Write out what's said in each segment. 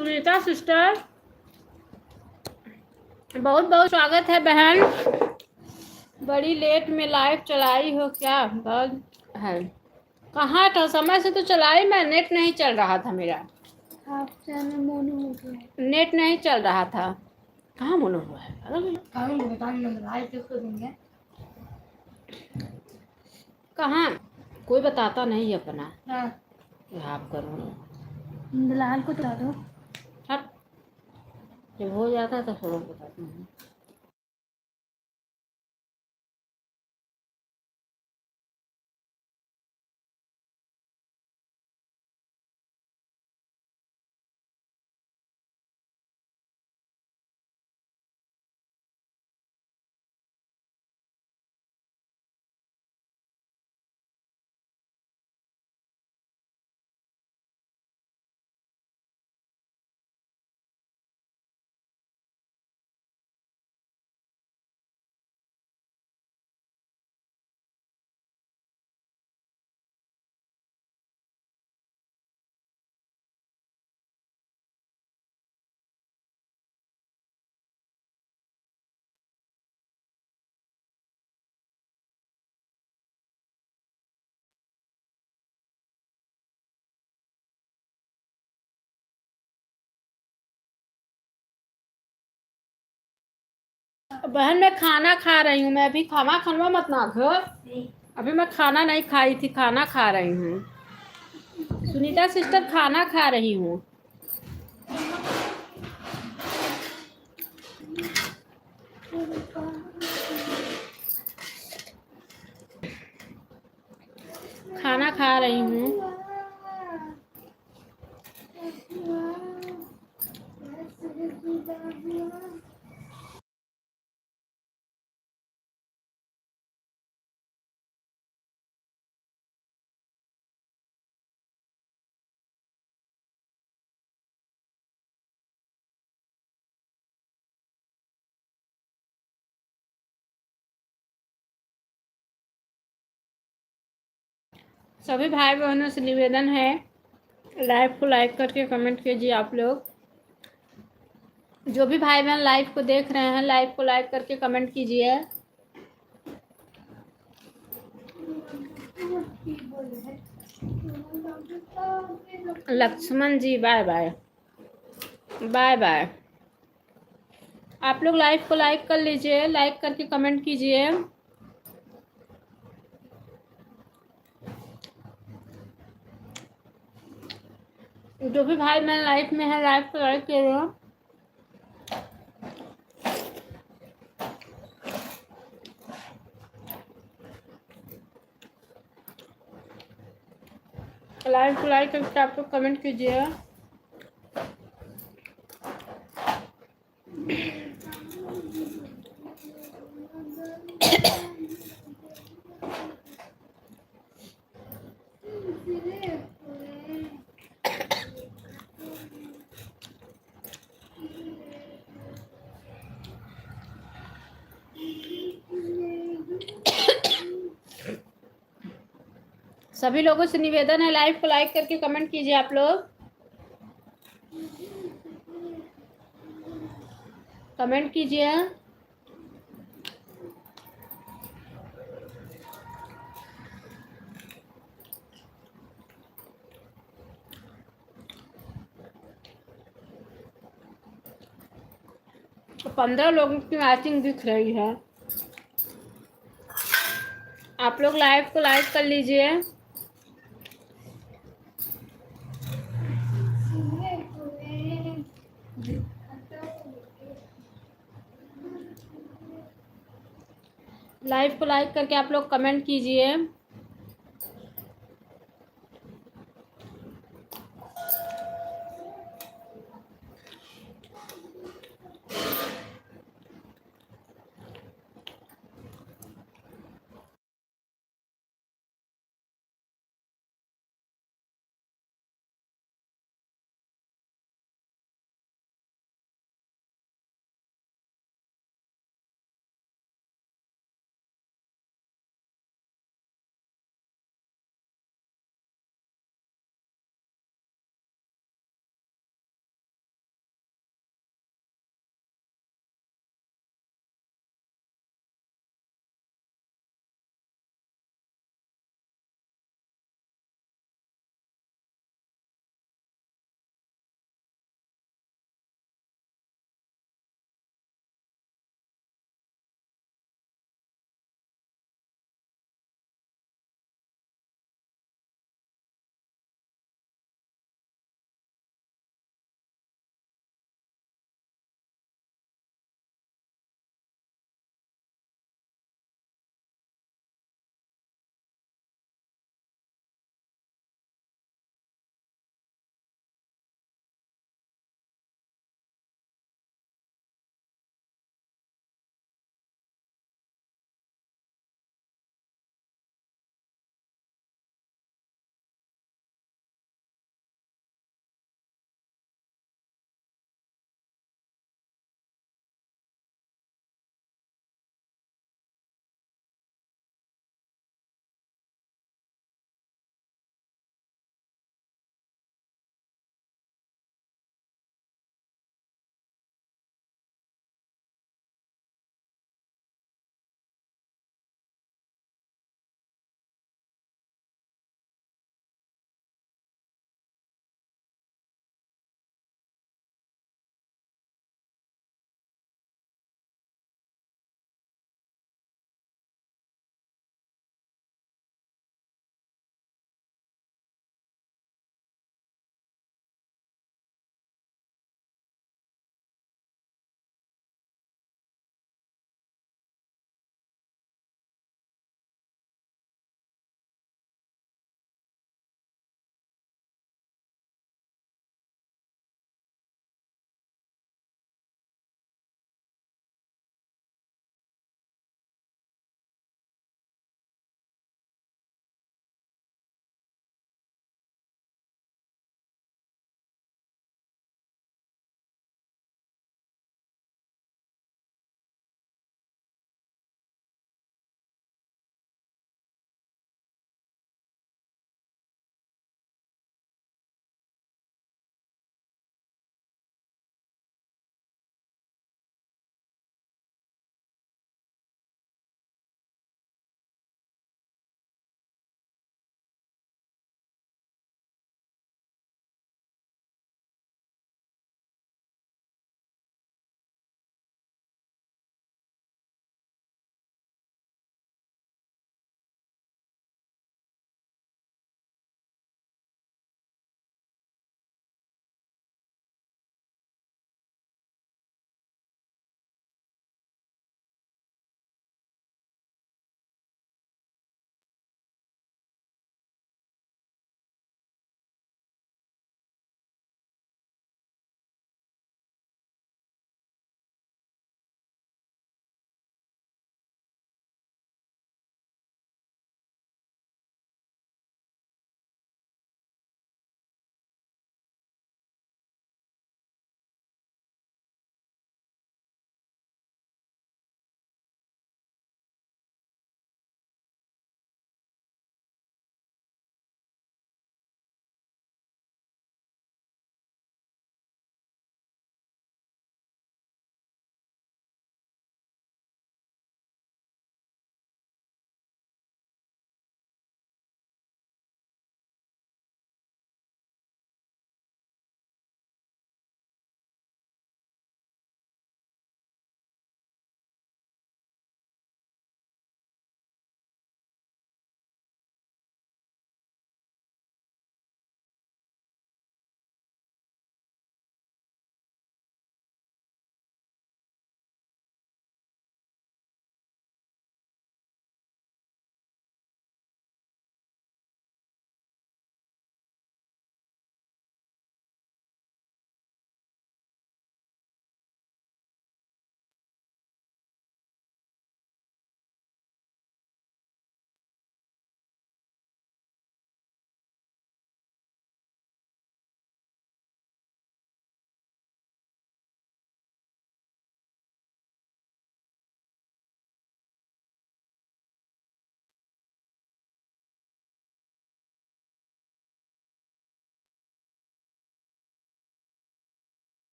Sunita sister, बहुत बहुत स्वागत है बहन। बड़ी लेट में लाइव चलाई हो, क्या बग है? कहाँ था? समय से तो चलाई मैं, नेट नहीं चल रहा था मेरा। नेट नहीं चल रहा था। कहाँ मोनो हुआ है? कहाँ? कोई बताता नहीं अपना। आप करो लाल को चला दो। हट, जब हो जाता है तो सब बताती हूँ। बहन मैं खाना खा रही हूँ। मैं अभी खाना खनवा मत ना घर। अभी मैं खाना नहीं खाई थी, खाना खा रही हूँ। सुनीता सिस्टर, खाना खा रही हूँ। खाना खा रही हूँ। सभी भाई बहनों से निवेदन है, लाइव को लाइक करके कमेंट कीजिए। आप लोग जो भी भाई बहन लाइव को देख रहे हैं, लाइव को लाइक करके कमेंट कीजिए। लक्ष्मण जी बाय बाय, बाय बाय। आप लोग लाइव को लाइक कर लीजिए, लाइक करके कमेंट कीजिए। जो भी भाई बहन लाइव में है, लाइव को लाइक कीजिए। लाइव को लाइक करके आप लोग कमेंट कीजिए। सभी लोगों से निवेदन है, लाइव को लाइक करके कमेंट कीजिए। आप लोग कमेंट कीजिए। तो 15 लोगों की मैचिंग दिख रही है। आप लोग लाइव को लाइक कर लीजिए। लाइव को लाइक करके आप लोग कमेंट कीजिए।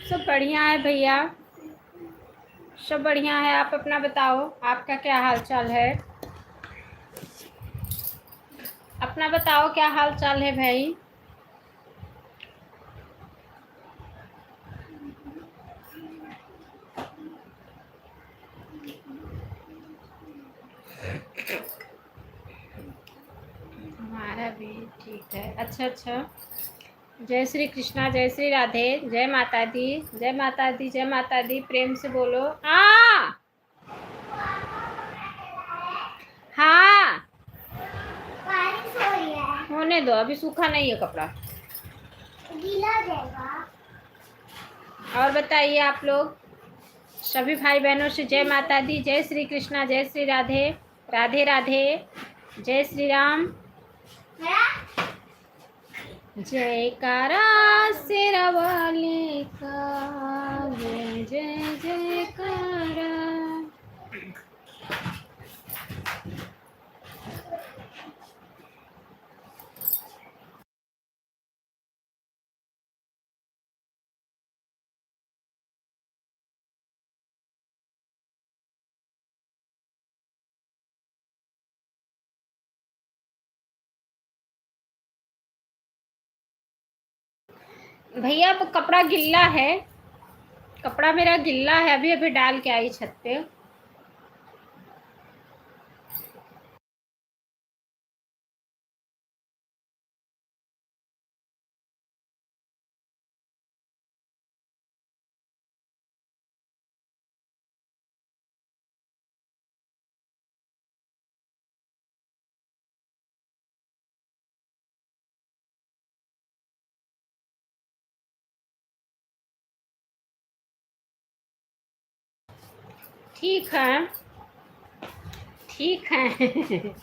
सब बढ़िया है भैया, सब बढ़िया है। आप अपना बताओ, आपका क्या हाल चाल है? अपना बताओ क्या हाल चाल है भाई? हमारा भी ठीक है। अच्छा अच्छा। जय श्री कृष्णा, जय श्री राधे, जय माता दी, जय माता दी, जय माता दी। प्रेम से बोलो। हाँ, होने दो, अभी सूखा नहीं है कपड़ा, गीला हो जाएगा। और बताइए आप लोग, सभी भाई बहनों से जय माता दी, जय श्री कृष्णा, जय श्री राधे, राधे राधे, जय श्री राम। जयकारा शेरा वाले का, जय जय जयकारा। भैया अब कपड़ा गिल्ला है, कपड़ा मेरा गिल्ला है, अभी अभी डाल के आई छत पे। ठीक है, ठीक है।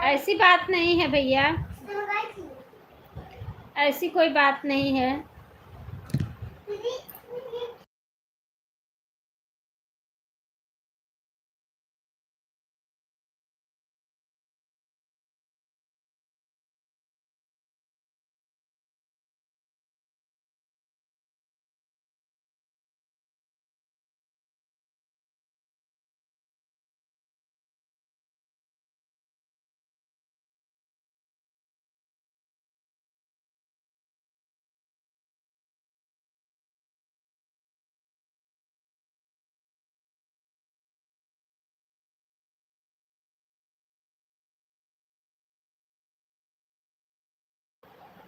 ऐसी बात नहीं है भैया, ऐसी कोई बात नहीं है।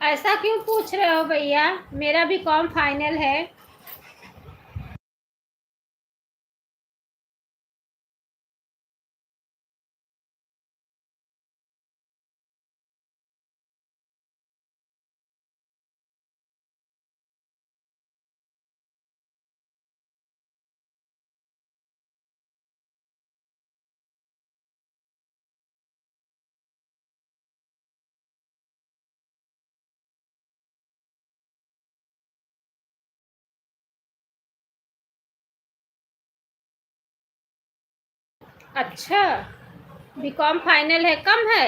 ऐसा क्यों पूछ रहे हो भैया? मेरा भी कॉम फाइनल है। अच्छा, बीकॉम फाइनल है, कम है?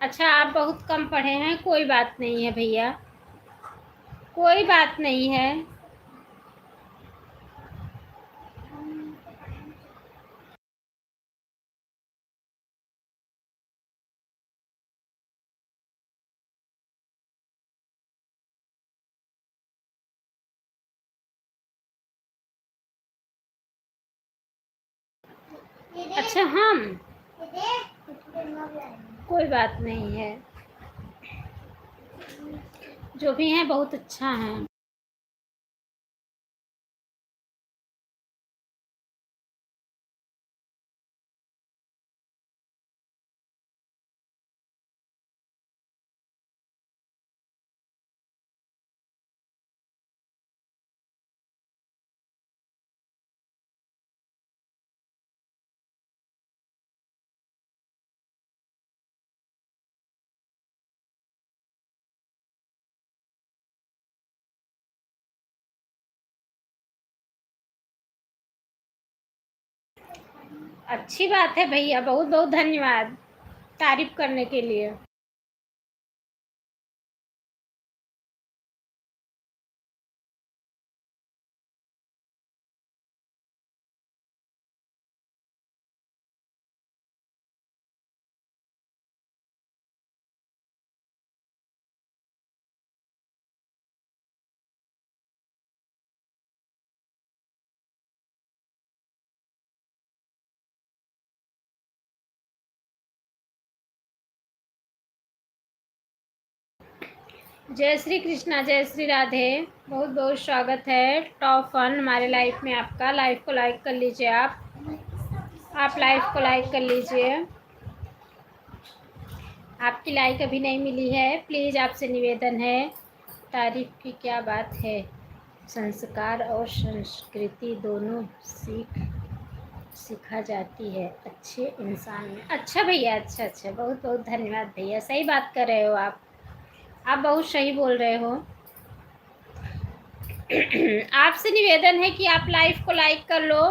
अच्छा, आप बहुत कम पढ़े हैं, कोई बात नहीं है भैया, कोई बात नहीं है। अच्छा हम, कोई बात नहीं है, जो भी हैं बहुत अच्छा है। अच्छी बात है भैया, बहुत बहुत धन्यवाद तारीफ करने के लिए। जय श्री कृष्णा, जय श्री राधे, बहुत बहुत स्वागत है टॉप वन हमारे लाइफ में आपका। लाइफ को लाइक कर लीजिए, आप लाइफ को लाइक कर लीजिए। आपकी लाइक अभी नहीं मिली है, प्लीज़ आपसे निवेदन है। तारीफ की क्या बात है, संस्कार और संस्कृति दोनों सीखा जाती है अच्छे इंसान में। अच्छा भैया, अच्छा अच्छा, बहुत बहुत धन्यवाद भैया, सही बात कर रहे हो आप बहुत सही बोल रहे हो। आपसे निवेदन है कि आप लाइव को लाइक कर लो।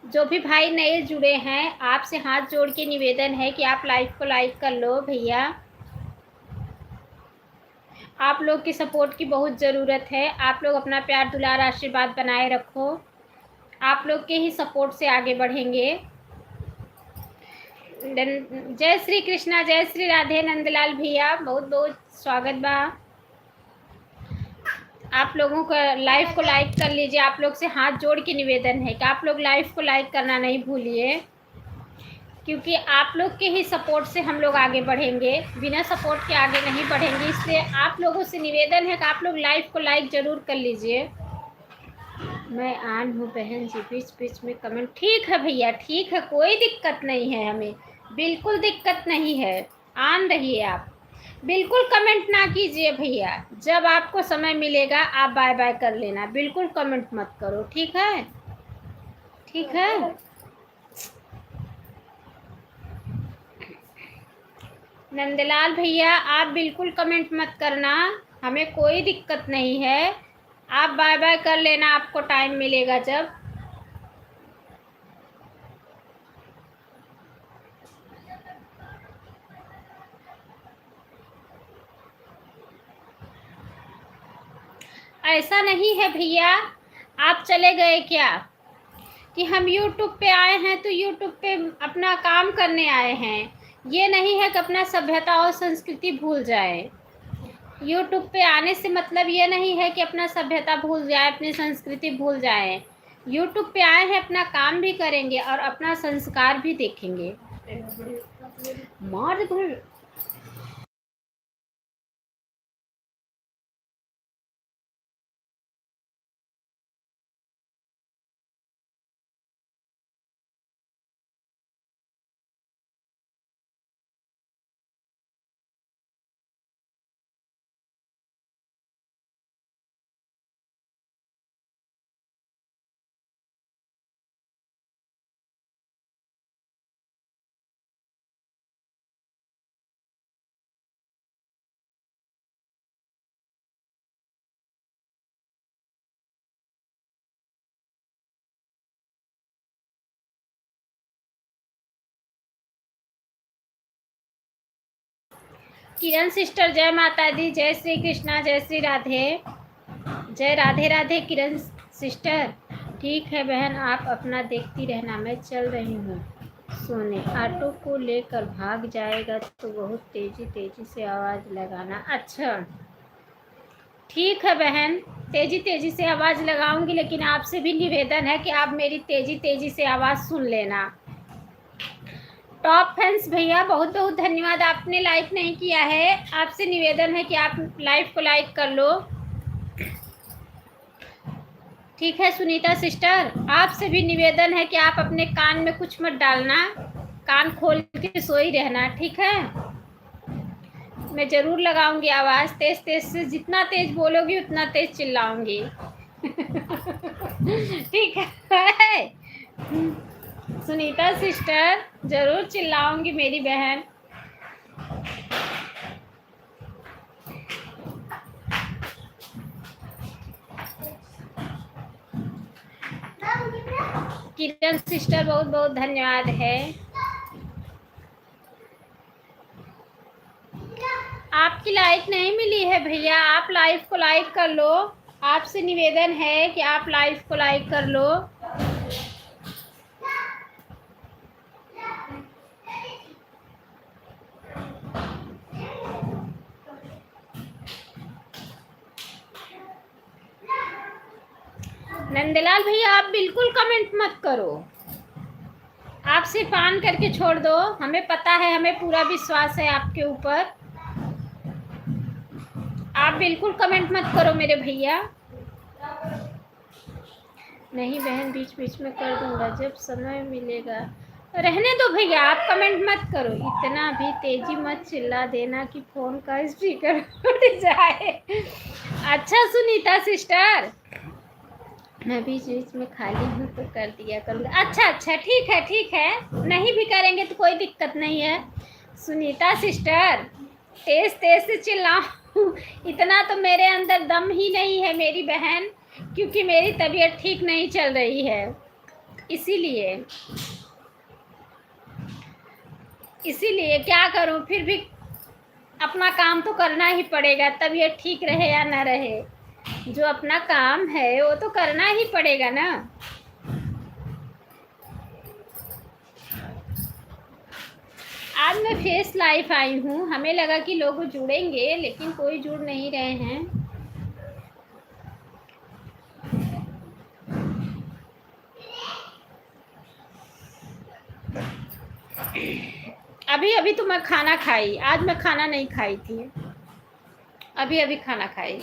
जो भी भाई नए जुड़े हैं, आपसे हाथ जोड़ के निवेदन है कि आप लाइव को लाइक कर लो भैया। आप लोग की सपोर्ट की बहुत ज़रूरत है। आप लोग अपना प्यार दुलार आशीर्वाद बनाए रखो, आप लोग के ही सपोर्ट से आगे बढ़ेंगे। जय श्री कृष्णा, जय श्री राधे नंदलाल भैया, बहुत बहुत स्वागत बा। आप लोगों का लाइव को लाइक कर लीजिए। आप लोग से हाथ जोड़ के निवेदन है कि आप लोग लाइव को लाइक करना नहीं भूलिए, क्योंकि आप लोग के ही सपोर्ट से हम लोग आगे बढ़ेंगे, बिना सपोर्ट के आगे नहीं बढ़ेंगे। इसलिए आप लोगों से निवेदन है कि आप लोग लाइव को लाइक ज़रूर कर लीजिए। मैं आन हूँ बहन जी, बीच बीच में कमेंट, ठीक है भैया, ठीक है, कोई दिक्कत नहीं है, हमें बिल्कुल दिक्कत नहीं है। आन रहिए आप, बिल्कुल कमेंट ना कीजिए भैया। जब आपको समय मिलेगा आप बाय बाय कर लेना, बिल्कुल कमेंट मत करो, ठीक है, ठीक है। नंदलाल भैया, आप बिल्कुल कमेंट मत करना, हमें कोई दिक्कत नहीं है। आप बाय बाय कर लेना, आपको टाइम मिलेगा जब। ऐसा नहीं है भैया, आप चले गए क्या कि हम YouTube पे आए हैं तो YouTube पे अपना काम करने आए हैं। ये नहीं है कि अपना सभ्यता और संस्कृति भूल जाए। YouTube पे आने से मतलब ये नहीं है कि अपना सभ्यता भूल जाए, अपनी संस्कृति भूल जाए। YouTube पे आए हैं, अपना काम भी करेंगे और अपना संस्कार भी देखेंगे। मार किरण सिस्टर, जय माता दी, जय श्री कृष्णा, जय श्री राधे, जय राधे राधे किरण सिस्टर। ठीक है बहन, आप अपना देखती रहना, मैं चल रही हूँ सोने। ऑटो को लेकर भाग जाएगा तो बहुत तेज़ी तेज़ी से आवाज़ लगाना। अच्छा, ठीक है बहन, तेजी तेजी से आवाज़ लगाऊंगी, लेकिन आपसे भी निवेदन है कि आप मेरी तेजी तेजी से आवाज़ सुन लेना। टॉप फैंस भैया बहुत बहुत धन्यवाद, आपने लाइक नहीं किया है, आपसे निवेदन है कि आप लाइव को लाइक कर लो। ठीक है सुनीता सिस्टर, आपसे भी निवेदन है कि आप अपने कान में कुछ मत डालना, कान खोल के सोई रहना, ठीक है। मैं ज़रूर लगाऊंगी आवाज़, तेज़ तेज़ से, जितना तेज़ बोलोगी उतना तेज़ चिल्लाऊंगी। ठीक है सुनीता सिस्टर, ज़रूर चिल्लाऊंगी मेरी बहन। किरण सिस्टर बहुत बहुत धन्यवाद है। आपकी लाइक नहीं मिली है भैया, आप लाइव को लाइक कर लो, आपसे निवेदन है कि आप लाइव को लाइक कर लो। नंदलाल भैया आप बिल्कुल कमेंट मत करो, आप सिर्फ ऑन करके छोड़ दो, हमें पता है, हमें पूरा विश्वास है आपके ऊपर। आप बिल्कुल कमेंट मत करो मेरे भैया। नहीं बहन, बीच बीच में कर दूंगा जब समय मिलेगा। रहने दो भैया, आप कमेंट मत करो, इतना भी तेजी मत चिल्ला देना कि फ़ोन का स्पीकर उठ जाए। अच्छा सुनीता सिस्टर, मैं बीच बीच में खाली हूँ तो कर दिया करूँगा। अच्छा अच्छा ठीक है ठीक है, नहीं भी करेंगे तो कोई दिक्कत नहीं है। सुनीता सिस्टर, तेज़ तेज़ से चिल्लाऊँ इतना तो मेरे अंदर दम ही नहीं है मेरी बहन, क्योंकि मेरी तबीयत ठीक नहीं चल रही है, इसीलिए क्या करूँ, फिर भी अपना काम तो करना ही पड़ेगा, तबीयत ठीक रहे या ना रहे, जो अपना काम है वो तो करना ही पड़ेगा ना। आज मैं फेस लाइव आई हूँ, हमें लगा कि लोग जुड़ेंगे लेकिन कोई जुड़ नहीं रहे हैं। अभी अभी तो मैं खाना खाई, आज मैं खाना नहीं खाई थी, अभी अभी खाना खाई।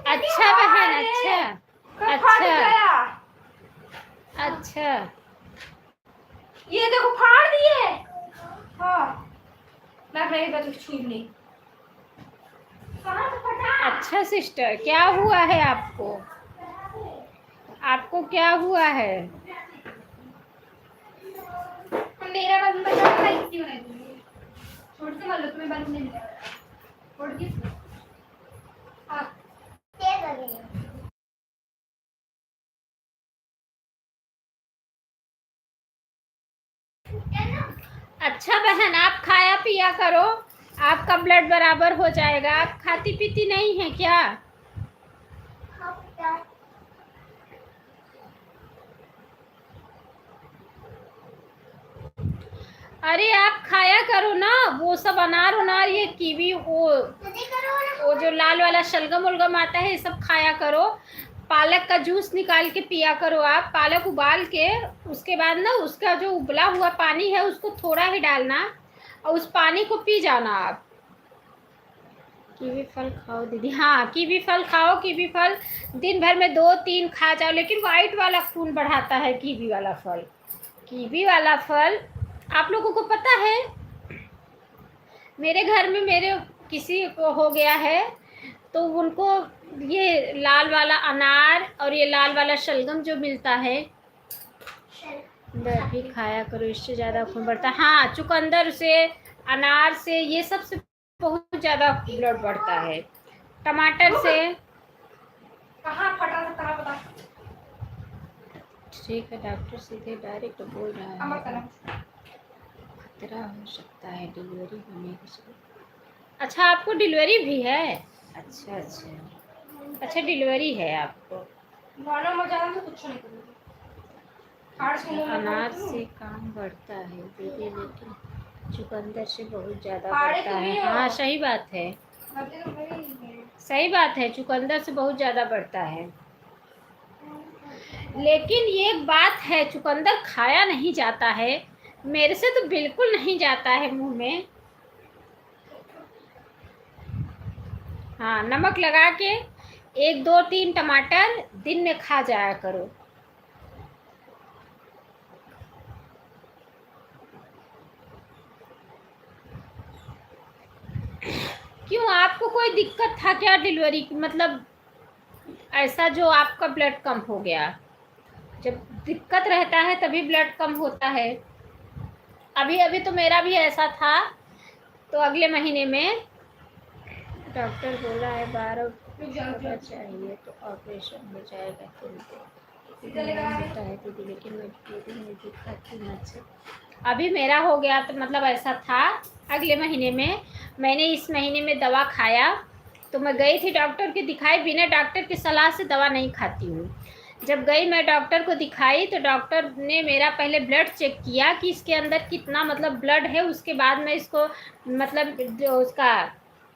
अच्छा बहन, अच्छा अच्छा अच्छा, ये देखो फाड़ दिए। हाँ लग रही है छुई नहीं। अच्छा सिस्टर, क्या हुआ है आपको, आपको क्या हुआ है? मेरा बंद बचा इसी में छोड़ से वालों तुम्हें बंद नहीं मिलेगा छोड़ के हां ये करेंगे। अच्छा बहन, आप खाया पिया करो, आपका ब्लड बराबर हो जाएगा। आप खाती पीती नहीं है क्या? अरे आप खाया करो ना, वो सब अनार उनार, ये कीवी, वो जो लाल वाला शलगम उलगम आता है, ये सब खाया करो। पालक का जूस निकाल के पिया करो, आप पालक उबाल के, उसके बाद ना उसका जो उबला हुआ पानी है उसको थोड़ा ही डालना और उस पानी को पी जाना आप। कीवी फल खाओ दीदी, हाँ कीवी फल खाओ, कीवी फल दिन भर में 2-3 खा जाओ, लेकिन वाइट वाला खून बढ़ाता है कीवी वाला फल। कीवी वाला फल आप लोगों को पता है, मेरे घर में मेरे किसी को हो गया है तो उनको ये लाल वाला अनार और ये लाल वाला शलगम जो मिलता है भी खाया करो, इससे ज़्यादा खून बढ़ता है। हाँ चुकंदर से, अनार से, ये सब से बहुत ज़्यादा ब्लड बढ़ता है। टमाटर से, कहाँ फटा था कहाँ पता। ठीक है, डॉक्टर सीधे डायरेक्ट बोल रहा अमर है कलम खतरा हो सकता है डिलीवरी होने के समय। अच्छा, आपको डिलीवरी भी है? अच्छा अच्छा अच्छा, डिलीवरी है आपको। गाना मजा में कुछ नहीं करूँगी। अनाज से काम बढ़ता है दीदी, लेकिन चुकंदर से बहुत ज़्यादा फाड़े बढ़ता तो भी है। हो। हाँ सही बात है, खाते तो वही है। सही बात है, चुकंदर से बहुत ज़्यादा बढ़ता है। लेकिन ये एक बात है, चुकंदर खाया नहीं जाता है, मेरे से तो बिल्कुल नहीं जाता है मुंह में। हाँ, नमक लगा के 1 2 3 टमाटर दिन में खा जाया करो। क्यों, आपको कोई दिक्कत था क्या डिलीवरी की? मतलब ऐसा जो आपका ब्लड कम हो गया? जब दिक्कत रहता है तभी ब्लड कम होता है। अभी अभी तो मेरा भी ऐसा था, तो अगले महीने में डॉक्टर बोला है 12 पता चाहिए तो ऑपरेशन हो जाएगा तुमको। नहीं होता है दीदी, लेकिन मजबूरी में दिक्कत की मत से। अभी मेरा हो गया तो मतलब ऐसा था, अगले महीने में मैंने इस महीने में दवा खाया, तो मैं गई थी डॉक्टर के दिखाई, बिना डॉक्टर की सलाह से दवा नहीं खाती हूँ। जब गई मैं डॉक्टर को दिखाई तो डॉक्टर ने मेरा पहले ब्लड चेक किया कि इसके अंदर कितना मतलब ब्लड है, उसके बाद मैं इसको मतलब जो उसका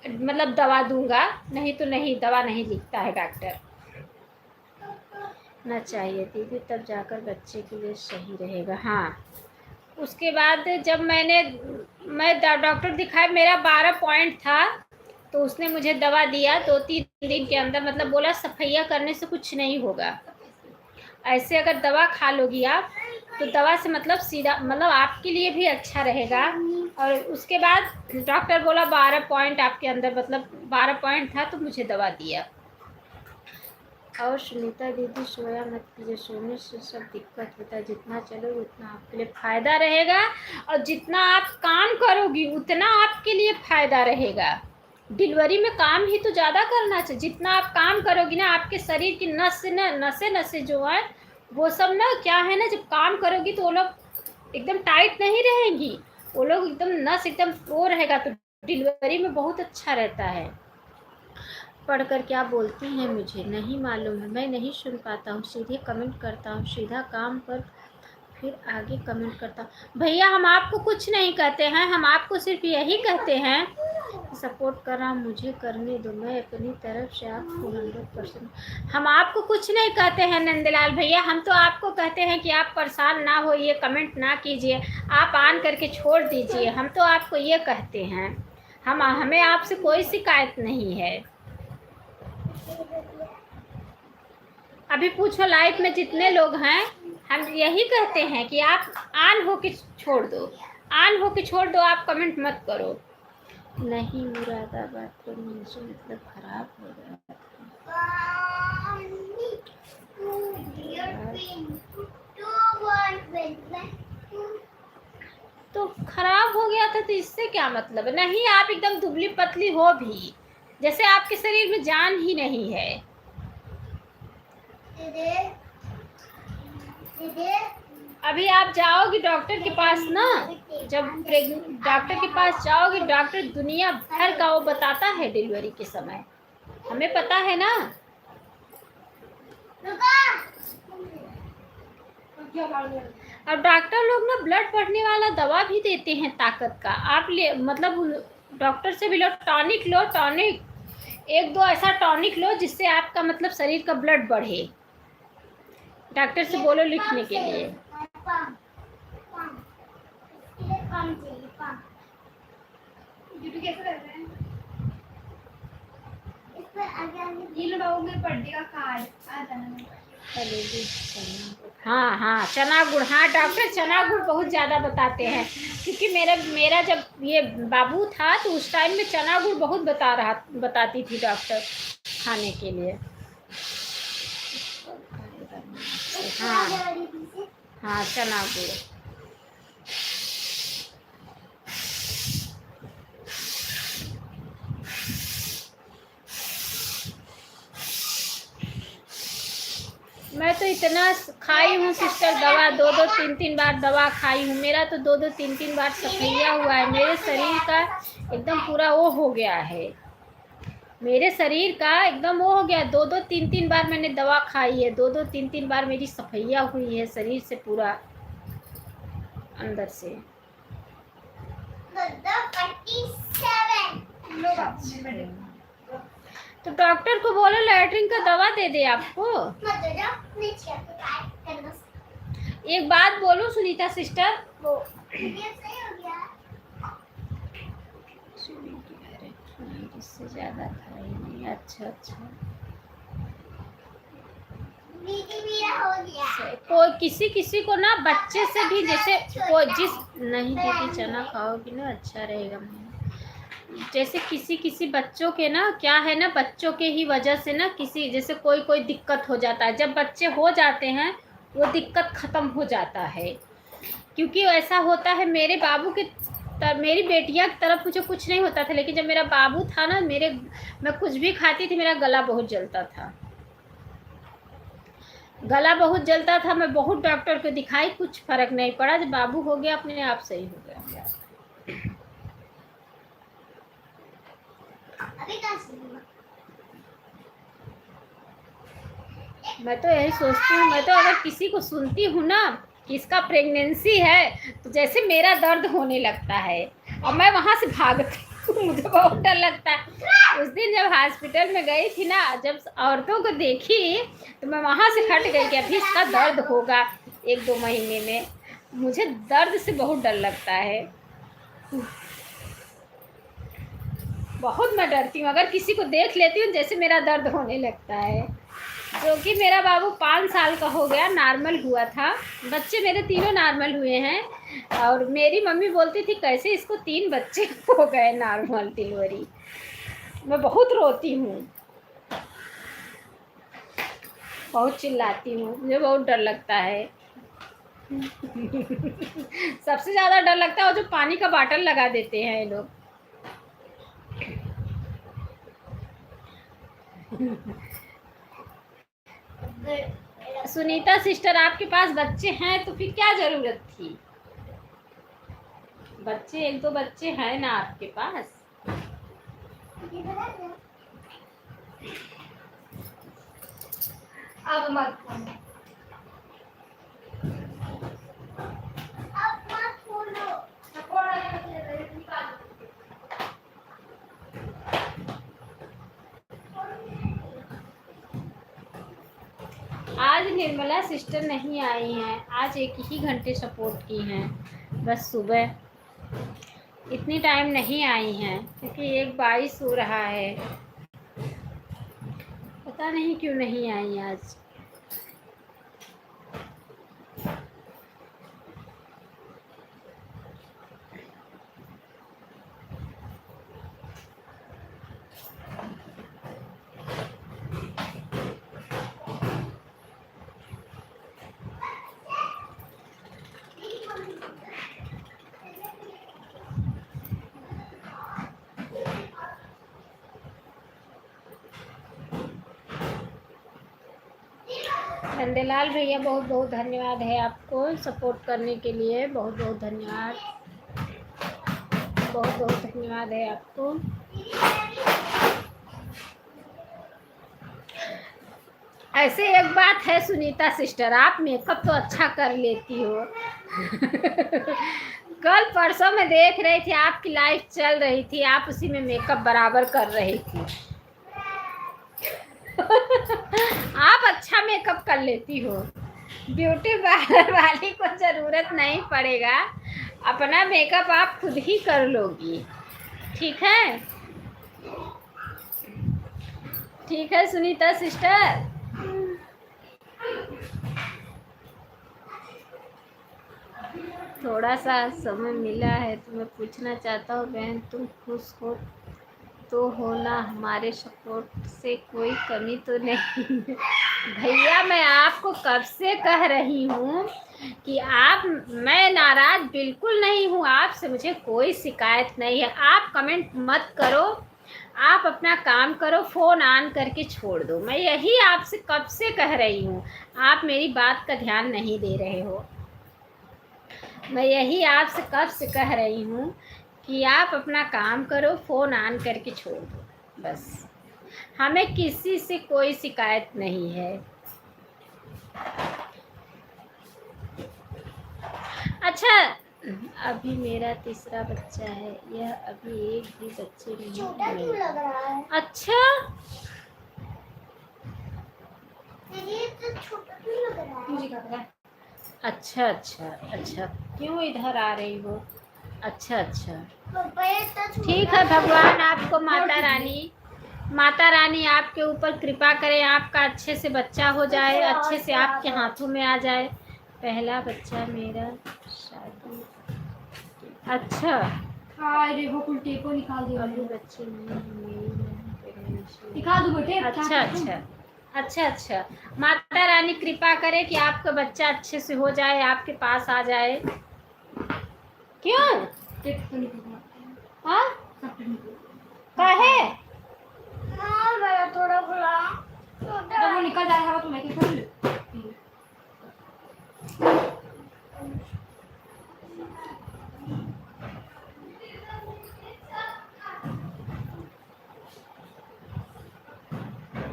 मतलब दवा दूंगा, नहीं तो नहीं, दवा नहीं लिखता है डॉक्टर। ना चाहिए दीदी, तब जाकर बच्चे के लिए सही रहेगा। हाँ, उसके बाद जब मैं डॉक्टर दिखाया, मेरा 12 पॉइंट था, तो उसने मुझे दवा दिया 2 3 दिन के अंदर, मतलब बोला सफैया करने से कुछ नहीं होगा, ऐसे अगर दवा खा लोगी आप तो दवा से मतलब सीधा मतलब आपके लिए भी अच्छा रहेगा। और उसके बाद डॉक्टर बोला 12 पॉइंट आपके अंदर, मतलब 12 पॉइंट था, तो मुझे दवा दिया। और सुनीता दीदी सोया मत कीजिए, सोने से सब दिक्कत होता है, जितना चलोगे उतना आपके लिए फ़ायदा रहेगा, और जितना आप काम करोगी उतना आपके लिए फ़ायदा रहेगा। डिलीवरी में काम ही तो ज़्यादा करना चाहिए, जितना आप काम करोगी ना, आपके शरीर की नसें नसें जो है वो सब ना क्या है ना, जब काम करोगी तो वो लोग एकदम टाइट नहीं रहेंगी, वो लोग एकदम नस एकदम वो रहेगा, तो डिलीवरी में बहुत अच्छा रहता है। पढ़कर क्या बोलती हैं मुझे नहीं मालूम है, मैं नहीं सुन पाता हूँ, सीधे कमेंट करता हूँ, सीधा काम पर फिर आगे कमेंट करता हूँ। भैया हम आपको कुछ नहीं कहते हैं, हम आपको सिर्फ यही कहते हैं सपोर्ट करा मुझे करने दो, मैं अपनी तरफ से आपको 100%। हम आपको कुछ नहीं कहते हैं नंदलाल भैया, हम तो आपको कहते हैं कि आप परेशान ना होइए, कमेंट ना कीजिए, आप ऑन करके छोड़ दीजिए, हम तो आपको ये कहते हैं, हमें आपसे कोई शिकायत नहीं है। अभी पूछो लाइफ में जितने लोग हैं, हम यही कहते हैं कि आप ऑन हो के छोड़ दो, ऑन हो के छोड़ दो, आप कमेंट मत करो। नहीं मुरादाबाद तो मुझे मतलब खराब हो गया तो खराब हो गया था, तो इससे क्या मतलब है? नहीं, आप एकदम दुबली पतली हो भी, जैसे आपके शरीर में जान ही नहीं है। अभी आप जाओगी डॉक्टर के पास ना, जब डॉक्टर के पास जाओगी, डॉक्टर दुनिया भर का वो बताता है डिलीवरी के समय, हमें पता है ना। अब डॉक्टर लोग ना ब्लड बढ़ने वाला दवा भी देते हैं ताकत का, आप ले मतलब डॉक्टर से भी लो, टॉनिक लो, टॉनिक 1 2 ऐसा टॉनिक लो जिससे आपका मतलब शरीर का ब्लड बढ़े, डॉक्टर से बोलो लिखने के लिए। कैसे लग रहे हैं? ये लोग बर्थडे का कार्ड आता है। हाँ हाँ, चना गुड़, हाँ डॉक्टर चना गुड़ बहुत ज़्यादा बताते हैं, क्योंकि मेरा जब ये बाबू था तो उस टाइम में चना गुड़ बहुत बताती थी डॉक्टर खाने के लिए। हाँ हाँ, चना गुड़। मैं तो इतना खाई हूँ सिस्टर दवा, 2-2 3-3 बार दवा खाई हूँ। मेरा तो 2-2 3-3 बार सफैया हुआ है। मेरे शरीर का एकदम पूरा वो हो गया है, मेरे शरीर का एकदम वो हो गया। 2-2 3-3 बार मैंने दवा खाई है, 2-2 3-3 बार मेरी सफैया हुई है शरीर से, पूरा अंदर से। तो डॉक्टर को बोलो लैट्रिन का दवा दे दे आपको। एक बात बोलूं सुनीता सिस्टर, वो इससे ज्यादा था ही नहीं। अच्छा कोई किसी को ना बच्चे से भी, जैसे कोई जिस नहीं दीदी चना खाओगी ना अच्छा रहेगा। जैसे किसी बच्चों के ना क्या है ना, बच्चों के ही वजह से ना किसी जैसे कोई दिक्कत हो जाता है। जब बच्चे हो जाते हैं वो दिक्कत ख़त्म हो जाता है, क्योंकि ऐसा होता है। मेरे बाबू के मेरी बेटियां की तरफ मुझे कुछ नहीं होता था, लेकिन जब मेरा बाबू था ना, मैं कुछ भी खाती थी मेरा गला बहुत जलता था, गला बहुत जलता था। मैं बहुत डॉक्टर को दिखाई, कुछ फर्क नहीं पड़ा। जब बाबू हो गया अपने आप सही हो गया। मैं तो यही सोचती हूँ, मैं तो अगर किसी को सुनती हूँ ना कि इसका प्रेगनेंसी है, तो जैसे मेरा दर्द होने लगता है और मैं वहाँ से भागती हूँ। मुझे बहुत डर लगता है। उस दिन जब हॉस्पिटल में गई थी ना, जब औरतों को देखी तो मैं वहाँ से हट गई कि अभी इसका दर्द होगा 1-2 महीने में। मुझे दर्द से बहुत डर लगता है, बहुत मैं डरती हूँ। अगर किसी को देख लेती हूँ जैसे मेरा दर्द होने लगता है। जो कि मेरा बाबू 5 साल का हो गया, नॉर्मल हुआ था। बच्चे मेरे तीनों नॉर्मल हुए हैं, और मेरी मम्मी बोलती थी कैसे इसको 3 बच्चे हो गए नॉर्मल डिलीवरी। मैं बहुत रोती हूँ, बहुत चिल्लाती हूँ, मुझे बहुत डर लगता है। सबसे ज़्यादा डर लगता है वो जो पानी का बाटल लगा देते हैं ये लोग। सुनीता सिस्टर, आपके पास बच्चे हैं तो फिर क्या ज़रूरत थी? बच्चे 1-2 बच्चे हैं ना आपके पास। अब मत आज निर्मला सिस्टर नहीं आई हैं, आज 1 ही घंटे सपोर्ट की हैं बस। सुबह इतनी टाइम नहीं आई हैं क्योंकि 1:22 हो रहा है, पता नहीं क्यों नहीं आई आज। नंदलाल भैया बहुत बहुत धन्यवाद है आपको सपोर्ट करने के लिए, बहुत बहुत धन्यवाद, बहुत बहुत धन्यवाद है आपको। ऐसे एक बात है सुनीता सिस्टर, आप मेकअप तो अच्छा कर लेती हो। कल परसों में देख रही थी आपकी लाइव चल रही थी, आप उसी में मेकअप बराबर कर रही थी। आप अच्छा मेकअप कर लेती हो, ब्यूटी पार्लर वाली को ज़रूरत नहीं पड़ेगा, अपना मेकअप आप खुद ही कर लोगी। ठीक है, ठीक है सुनीता सिस्टर। थोड़ा सा समय मिला है तो मैं पूछना चाहता हूँ बहन, तुम खुश हो तो हो ना? हमारे सपोर्ट से कोई कमी तो नहीं? भैया मैं आपको कब से कह रही हूँ कि मैं नाराज़ बिल्कुल नहीं हूँ आपसे, मुझे कोई शिकायत नहीं है। आप कमेंट मत करो, आप अपना काम करो, फ़ोन ऑन करके छोड़ दो। मैं यही आपसे कब से कह रही हूँ, आप मेरी बात का ध्यान नहीं दे रहे हो। मैं यही आपसे कब से कह रही हूँ कि आप अपना काम करो, फ़ोन ऑन करके छोड़ दो बस। हमें किसी से कोई शिकायत नहीं है। अच्छा, अभी मेरा तीसरा बच्चा है, यह अभी एक भी बच्चे नहीं छोटा क्यों लग रहा है? अच्छा, ये तो छोटा क्यों लग रहा है? मुझे क्या पता। अच्छा अच्छा अच्छा, क्यों इधर आ रही हो? अच्छा अच्छा, पापा ये तो छोटा ठीक है। भगवान आपको, माता रानी आपके ऊपर कृपा करें, आपका अच्छे से बच्चा हो जाए, अच्छे से आपके हाथों में आ जाए। पहला बच्चा मेरा शादी। अच्छा, हाँ देखो कुल टेप निकाल दिया। अभी बच्चे नहीं हैं, मेरी बहन प्रेगनेंसी। दिखा दो बेटे। अच्छा अच्छा अच्छा अच्छा, माता रानी कृपा करे कि आपका बच्चा अच्छे से हो जाए, आपके पास आ जाए। क्यों? टेप तो निकाल। हाँ, सब टेप निकाल। काहे? हाँ मेरा थोड़ा खुला। जब वो निकल जाएगा तो मैं क्या करूँ?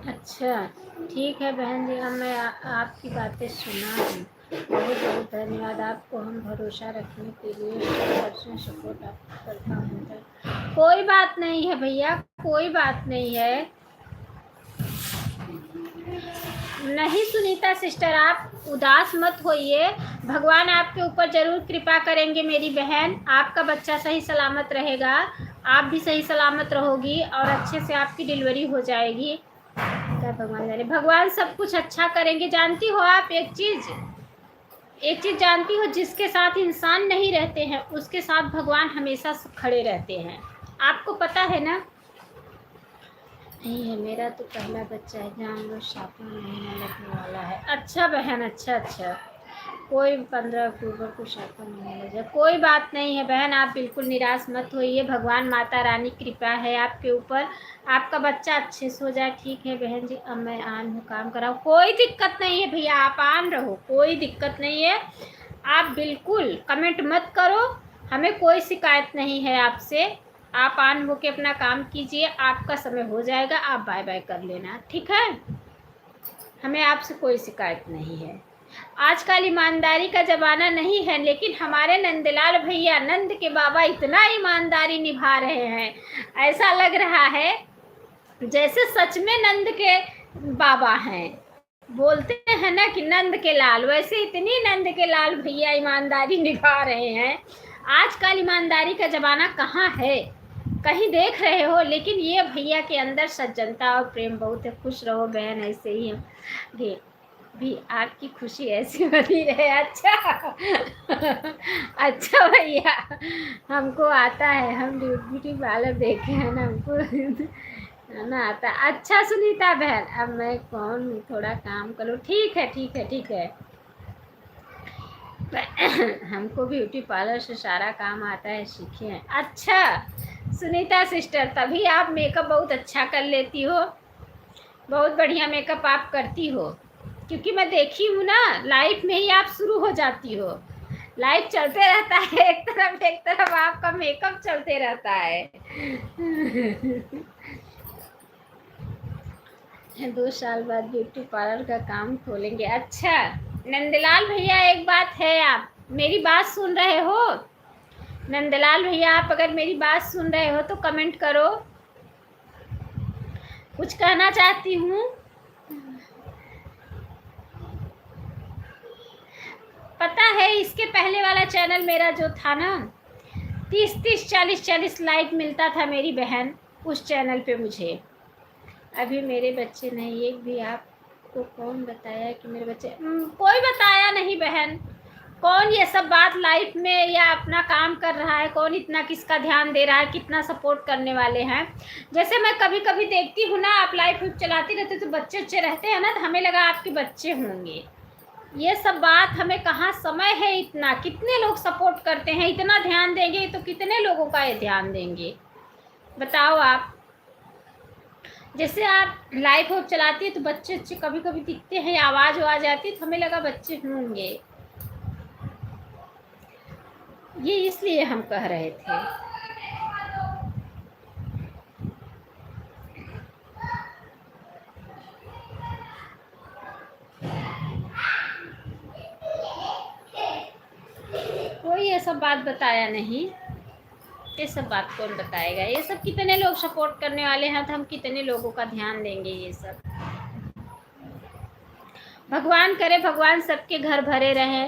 अच्छा, ठीक है बहन जी, अब मैं आपकी बातें सुना हूँ। बहुत बहुत धन्यवाद आपको। हम भरोसा रखने के लिए 100% सपोर्ट आपको करता हूँ। कोई बात नहीं है भैया, कोई बात नहीं है। नहीं सुनीता सिस्टर, आप उदास मत होइए, भगवान आपके ऊपर ज़रूर कृपा करेंगे मेरी बहन। आपका बच्चा सही सलामत रहेगा, आप भी सही सलामत रहोगी और अच्छे से आपकी डिलीवरी हो जाएगी। क्या भगवान जाने, भगवान सब कुछ अच्छा करेंगे। जानती हो आप एक चीज़ जानती हो, जिसके साथ इंसान नहीं रहते हैं उसके साथ भगवान हमेशा खड़े रहते हैं। आपको पता है ना? नहीं है, मेरा तो पहला बच्चा है, जान लो 7वां महीना लगने वाला है। अच्छा बहन, अच्छा अच्छा, कोई 15 अक्टूबर को 7वां महीना लग जाए, कोई बात नहीं है बहन, आप बिल्कुल निराश मत होइए। भगवान माता रानी कृपा है आपके ऊपर, आपका बच्चा अच्छे से हो जाए। ठीक है बहन जी, अब मैं आन हूँ, काम कराओ। कोई दिक्कत नहीं है भैया, आप आन रहो, कोई दिक्कत नहीं है। आप बिल्कुल कमेंट मत करो, हमें कोई शिकायत नहीं है आपसे। आप ऑन होके अपना काम कीजिए, आपका समय हो जाएगा, आप बाय बाय कर लेना, ठीक है? हमें आपसे कोई शिकायत नहीं है। आजकल ईमानदारी का ज़माना नहीं है, लेकिन हमारे नंदलाल भैया, नंद के बाबा इतना ईमानदारी निभा रहे हैं, ऐसा लग रहा है जैसे सच में नंद के बाबा हैं। बोलते हैं ना कि नंद के लाल, वैसे इतनी नंद के लाल भैया ईमानदारी निभा रहे हैं। आजकल ईमानदारी का ज़माना कहाँ है, कहीं देख रहे हो? लेकिन ये भैया के अंदर सज्जनता और प्रेम बहुत है। खुश रहो बहन, ऐसे ही भी आपकी खुशी ऐसी बनी रहे। अच्छा अच्छा भैया, हमको आता है, हम ब्यूटी पार्लर देखे हैं ना, हमको ना आता। अच्छा सुनीता बहन, अब मैं कौन हूँ, थोड़ा काम करो। ठीक है ठीक है ठीक है, हमको ब्यूटी पार्लर से सारा काम आता है, सीखे हैं। अच्छा सुनीता सिस्टर, तभी आप मेकअप बहुत अच्छा कर लेती हो, बहुत बढ़िया मेकअप आप करती हो, क्योंकि मैं देखी हूँ ना, लाइफ में ही आप शुरू हो जाती हो। लाइफ चलते रहता है, एक तरफ आपका मेकअप चलते रहता है। 2 साल बाद ब्यूटी पार्लर का काम खोलेंगे। अच्छा नंदलाल भैया, एक बात है, आप मेरी बात सुन रहे हो? नंदलाल भैया, आप अगर मेरी बात सुन रहे हो तो कमेंट करो। कुछ कहना चाहती हूँ। पता है, इसके पहले वाला चैनल मेरा जो था ना, 30 40 लाइक मिलता था मेरी बहन उस चैनल पे मुझे। अभी मेरे बच्चे नहीं, एक भी। आपको कौन बताया कि मेरे बच्चे? कोई बताया नहीं बहन। कौन ये सब बात लाइफ में या अपना काम कर रहा है, कौन इतना किसका ध्यान दे रहा है, कितना सपोर्ट करने वाले हैं। जैसे मैं कभी कभी देखती हूँ ना, आप लाइफ चलाती रहते तो बच्चे अच्छे रहते हैं ना, तो हमें लगा आपके बच्चे होंगे। ये सब बात हमें कहाँ समय है इतना, कितने लोग सपोर्ट करते हैं, इतना ध्यान देंगे तो कितने लोगों का ये ध्यान देंगे, बताओ आप। जैसे आप लाइव हो चलाती है तो बच्चे अच्छे कभी कभी दिखते हैं, आवाज आती है तो हमें लगा बच्चे होंगे, ये इसलिए हम कह रहे थे। कोई ये सब बात बताया नहीं, ये सब बात कौन बताएगा, ये सब कितने लोग सपोर्ट करने वाले हैं तो हम कितने लोगों का ध्यान देंगे। ये सब भगवान करे, भगवान सबके घर भरे रहे,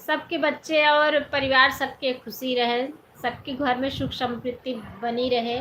सबके बच्चे और परिवार सबके खुशी रहे, सबके घर में सुख समृद्धि बनी रहे।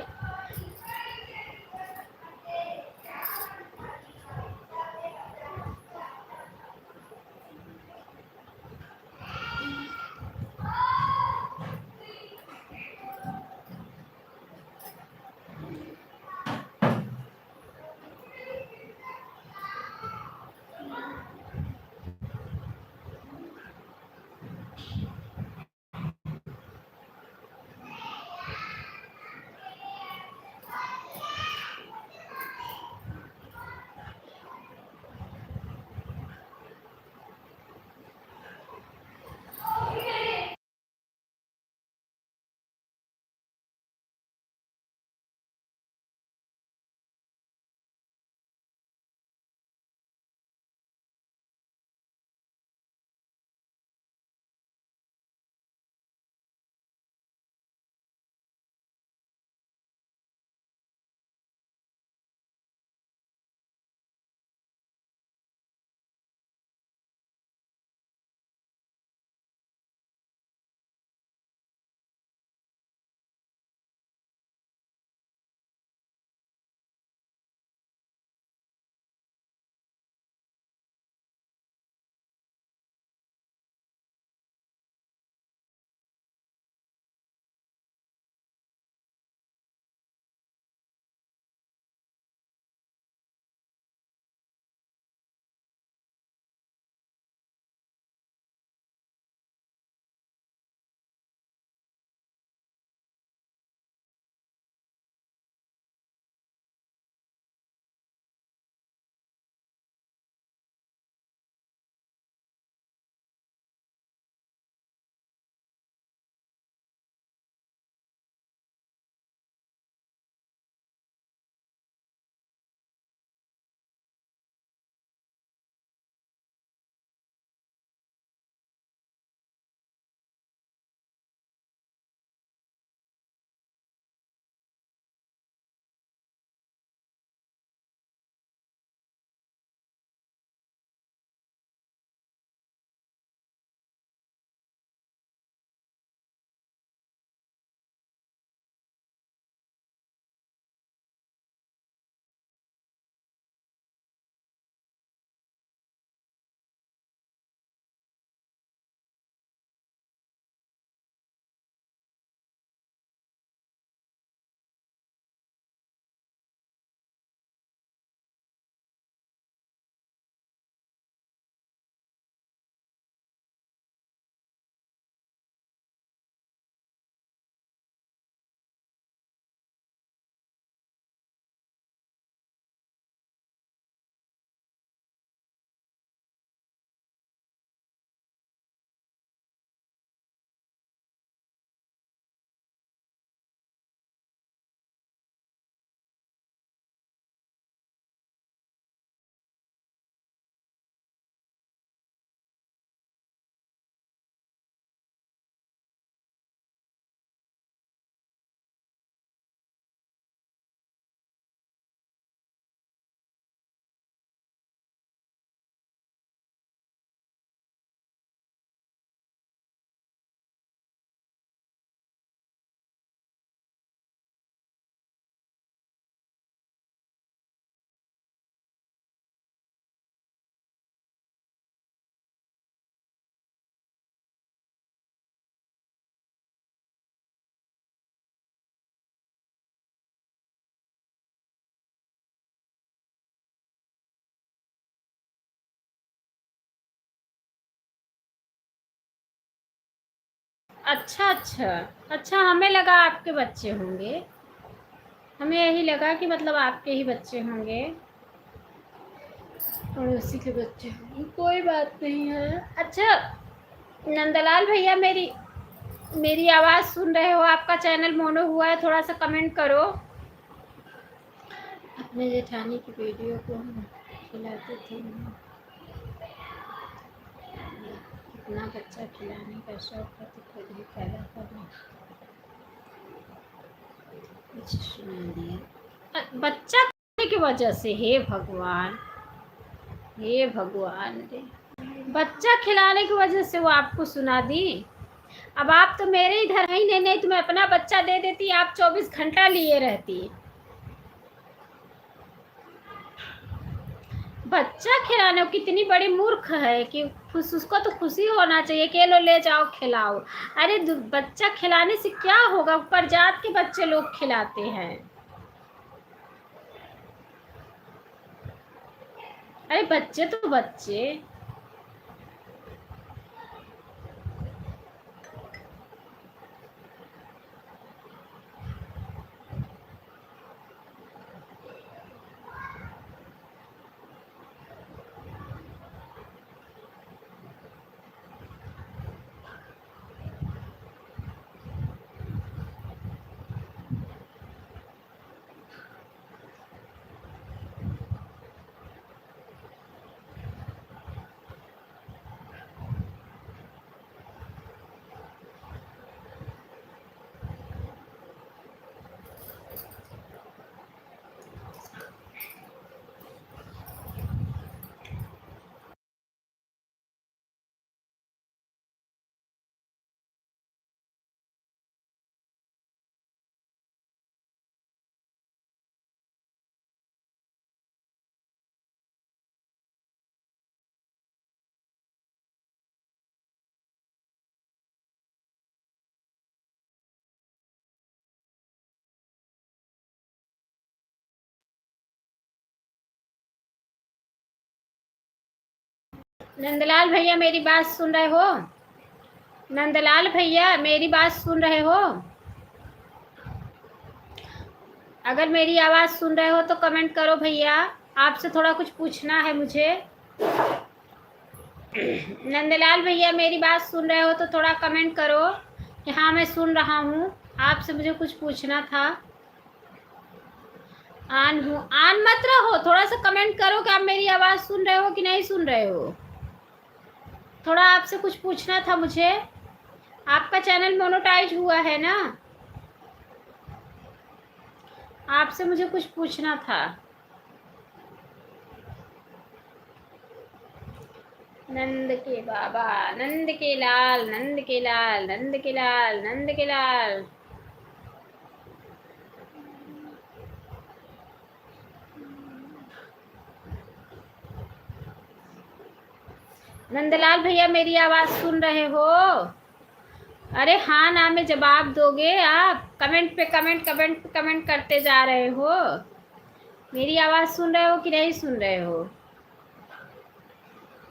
अच्छा अच्छा अच्छा, हमें लगा आपके बच्चे होंगे। हमें यही लगा कि मतलब आपके ही बच्चे होंगे और उसी के बच्चे होंगे, कोई बात नहीं है। अच्छा नंदलाल भैया, मेरी आवाज़ सुन रहे हो? आपका चैनल मोनो हुआ है, थोड़ा सा कमेंट करो। अपने जेठानी की वीडियो को हम खिलाते थे, कितना बच्चा खिलाने का शौक है तो खुद ही पैदा करना। कुछ सुना दिया बच्चा खाने की वजह से। हे भगवान, हे भगवान रे, बच्चा खिलाने की वजह से वो आपको सुना दी। अब आप तो मेरे इधर ही नहीं तो मैं अपना बच्चा दे देती, आप 24 घंटा लिए रहती। बच्चा खिलाने, कितनी बड़ी मूर्ख है कि उसको तो खुशी होना चाहिए कि लो ले जाओ खिलाओ। अरे बच्चा खिलाने से क्या होगा? ऊपर जात के बच्चे लोग खिलाते हैं। अरे बच्चे तो बच्चे। नंदलाल भैया मेरी बात सुन रहे हो? नंदलाल भैया मेरी बात सुन रहे हो? अगर मेरी आवाज़ सुन रहे हो तो कमेंट करो भैया, आपसे थोड़ा कुछ पूछना है मुझे। नंदलाल भैया मेरी बात सुन रहे हो तो थोड़ा कमेंट करो कि हाँ मैं सुन रहा हूँ, आपसे मुझे कुछ पूछना था। आन हूँ, आन मत रहो, थोड़ा सा कमेंट करो कि आप मेरी आवाज़ सुन रहे हो कि नहीं सुन रहे हो। थोड़ा आपसे कुछ पूछना था मुझे। आपका चैनल मोनेटाइज हुआ है ना? आपसे मुझे कुछ पूछना था। नंद के बाबा, नंद के लाल, नंद के लाल, नंद के लाल, नंद के लाल। नंदलाल भैया मेरी आवाज़ सुन रहे हो? अरे हाँ ना में जवाब दोगे आप? कमेंट पे कमेंट, कमेंट पे कमेंट करते जा रहे हो। मेरी आवाज़ सुन रहे हो कि नहीं सुन रहे हो?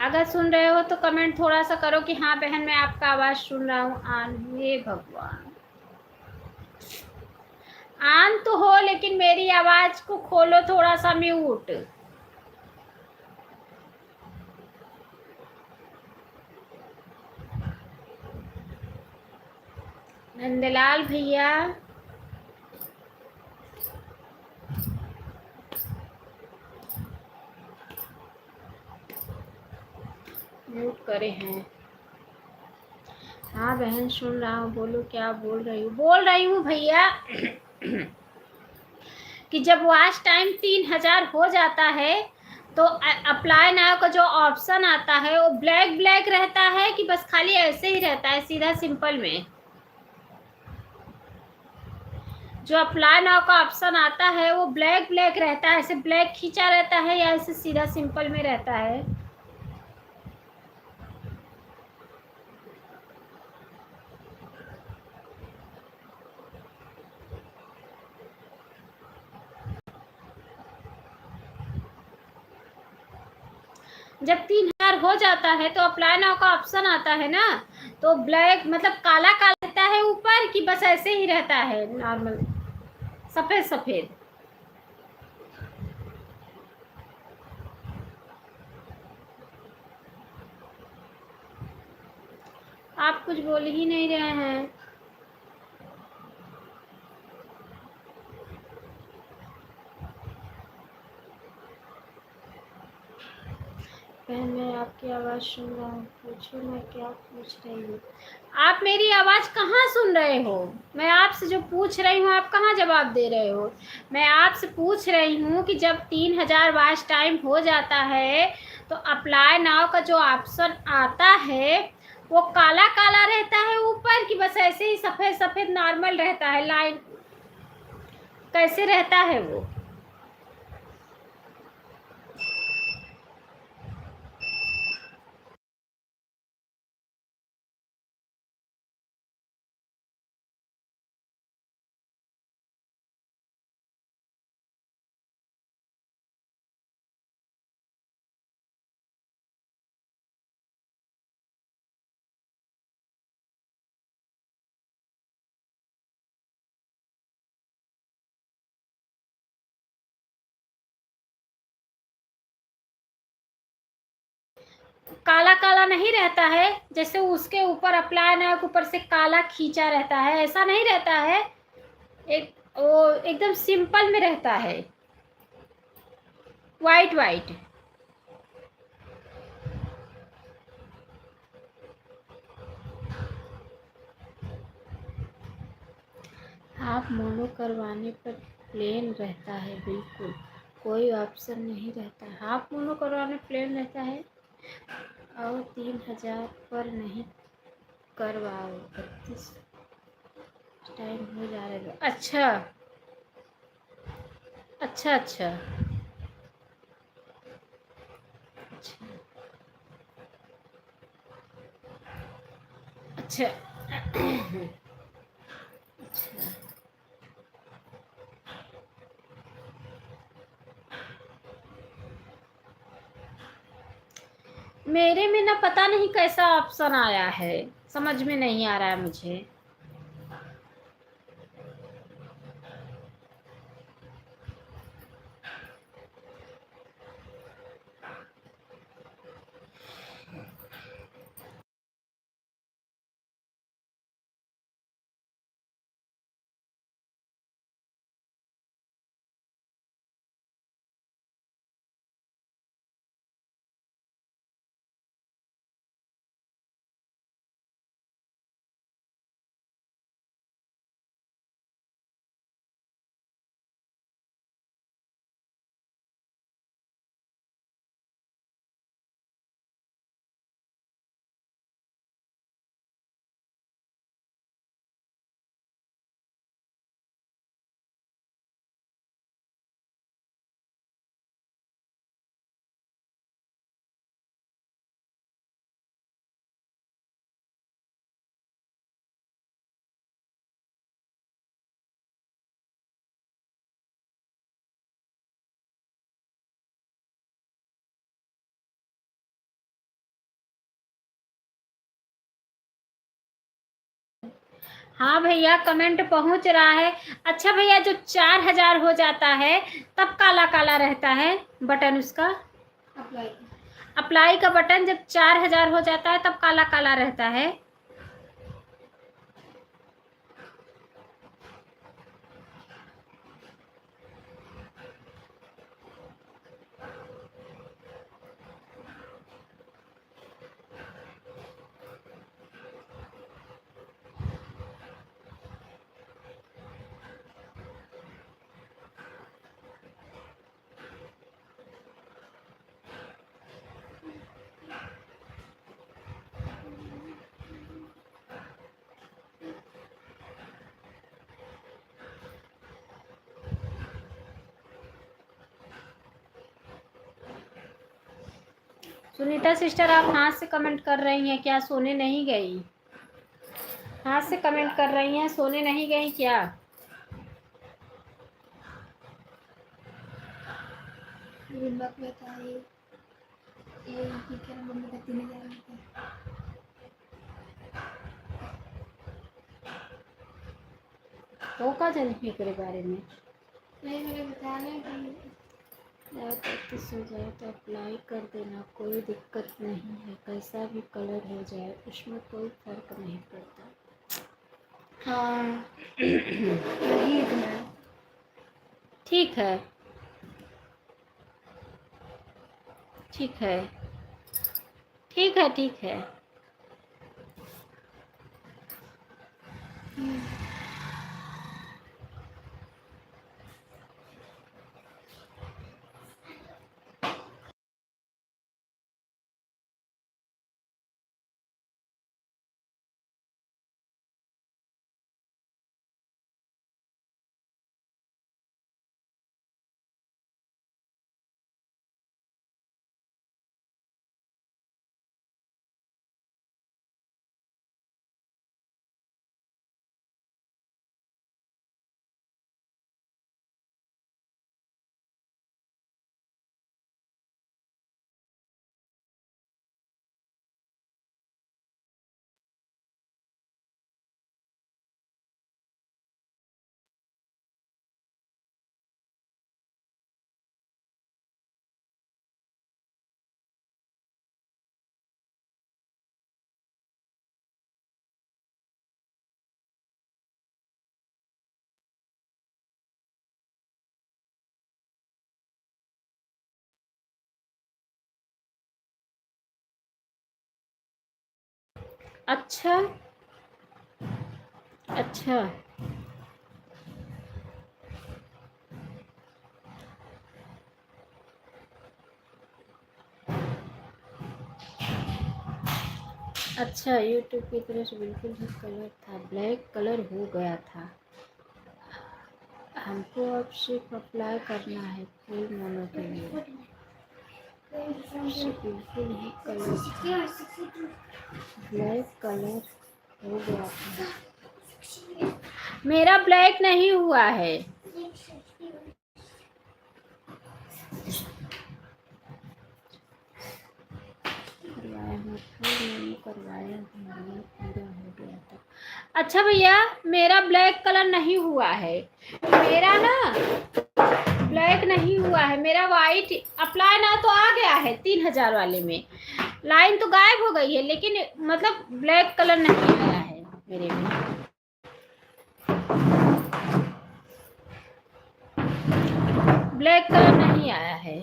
अगर सुन रहे हो तो कमेंट थोड़ा सा करो कि हाँ बहन मैं आपका आवाज़ सुन रहा हूँ। आन, हे भगवान, आन तो हो लेकिन मेरी आवाज़ को खोलो थोड़ा सा म्यूट। नंदलाल भैया म्यूट करे हैं। हाँ बहन सुन रहा हूँ, बोलो क्या बोल रही हूँ? बोल रही हूँ भैया कि जब वॉच टाइम 3000 हो जाता है तो अप्लाई नाउ का जो ऑप्शन आता है वो ब्लैक ब्लैक रहता है कि बस खाली ऐसे ही रहता है सीधा सिंपल में? जो अप्लाई नाउ का ऑप्शन आता है वो ब्लैक ब्लैक रहता है, ऐसे ब्लैक खींचा रहता है या ऐसे सीधा सिंपल में रहता है? जब 3000 हो जाता है तो अप्लाई नाउ का ऑप्शन आता है ना, तो ब्लैक मतलब काला काला रहता है ऊपर कि बस ऐसे ही रहता है नॉर्मल सफ़ेद सफ़ेद? आप कुछ बोल ही नहीं रहे हैं। बहन मैं आपकी आवाज़ सुन रहा हूँ, पूछो मैं क्या पूछ रही हूँ। आप मेरी आवाज़ कहाँ सुन रहे हो? मैं आपसे जो पूछ रही हूँ आप कहाँ जवाब दे रहे हो? मैं आपसे पूछ रही हूँ कि जब 3000 वॉच टाइम हो जाता है तो अप्लाई नाउ का जो ऑप्शन आता है वो काला काला रहता है ऊपर, कि बस ऐसे ही सफ़ेद सफ़ेद नॉर्मल रहता है लाइन, कैसे रहता है वो? काला काला नहीं रहता है, जैसे उसके ऊपर अप्लाई नाउ के ऊपर से काला खींचा रहता है, ऐसा नहीं रहता है। एक वो एकदम सिंपल में रहता है, वाइट वाइट। हाफ मोनो करवाने पर प्लेन रहता है, बिल्कुल कोई ऑप्शन नहीं रहता। हाफ मोनो करवाने प्लेन रहता है और 3000 पर नहीं करवाओ, 32 टाइम हो जा रहा है। अच्छा अच्छा अच्छा अच्छा अच्छा। अच्छा मेरे में ना पता नहीं कैसा ऑप्शन आया है, समझ में नहीं आ रहा है मुझे। हाँ भैया कमेंट पहुंच रहा है। अच्छा भैया जो 4000 हो जाता है तब काला काला रहता है बटन उसका, अप्लाई। अप्लाई का बटन जब 4000 हो जाता है तब काला काला रहता है। सुनीता सिस्टर आप हाथ से कमेंट कर रही हैं क्या, सोने नहीं गई? हाथ से कमेंट कर रही हैं, सोने नहीं गई क्या? तो का जन फिक्र बारे में नहीं मैंने बताया ना कि लाइट पच्चीस हो जाए तो अप्लाई कर देना, कोई दिक्कत नहीं है, कैसा भी कलर हो जाए उसमें कोई फ़र्क नहीं पड़ता। हाँ वही है। ठीक है, ठीक है, ठीक है, ठीक है। अच्छा, अच्छा, अच्छा। यूट्यूब की तरफ से बिल्कुल ही कलर था, ब्लैक कलर हो गया था। हमको अब सिर्फ अप्लाई करना है फुल मोनो के लिए। बिल्कुल ही कलर था, ब्लैक कलर हो गया था। मेरा ब्लैक नहीं हुआ है। करवाया हूँ, फुल मोनो करवाया हूँ, पूरा हो गया था। अच्छा भैया, मेरा ब्लैक कलर नहीं हुआ है, मेरा ना ब्लैक नहीं हुआ है, मेरा वाइट अप्लाई ना तो आ गया है 3000 वाले में, लाइन तो गायब हो गई है, लेकिन मतलब ब्लैक कलर नहीं आया है मेरे में। ब्लैक कलर नहीं आया है।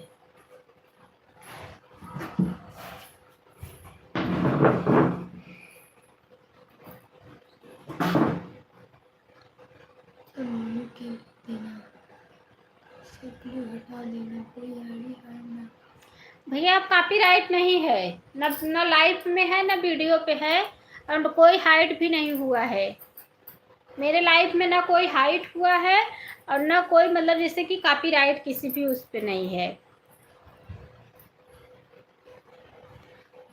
हटा देना, कोई आईडी है ना भैया, कॉपीराइट नहीं है, न लाइव में है, न वीडियो पे है, और कोई हाइड भी नहीं हुआ है। मेरे लाइफ में ना कोई हाइट हुआ है और ना कोई मतलब जैसे कि कॉपीराइट किसी भी उस पे नहीं है।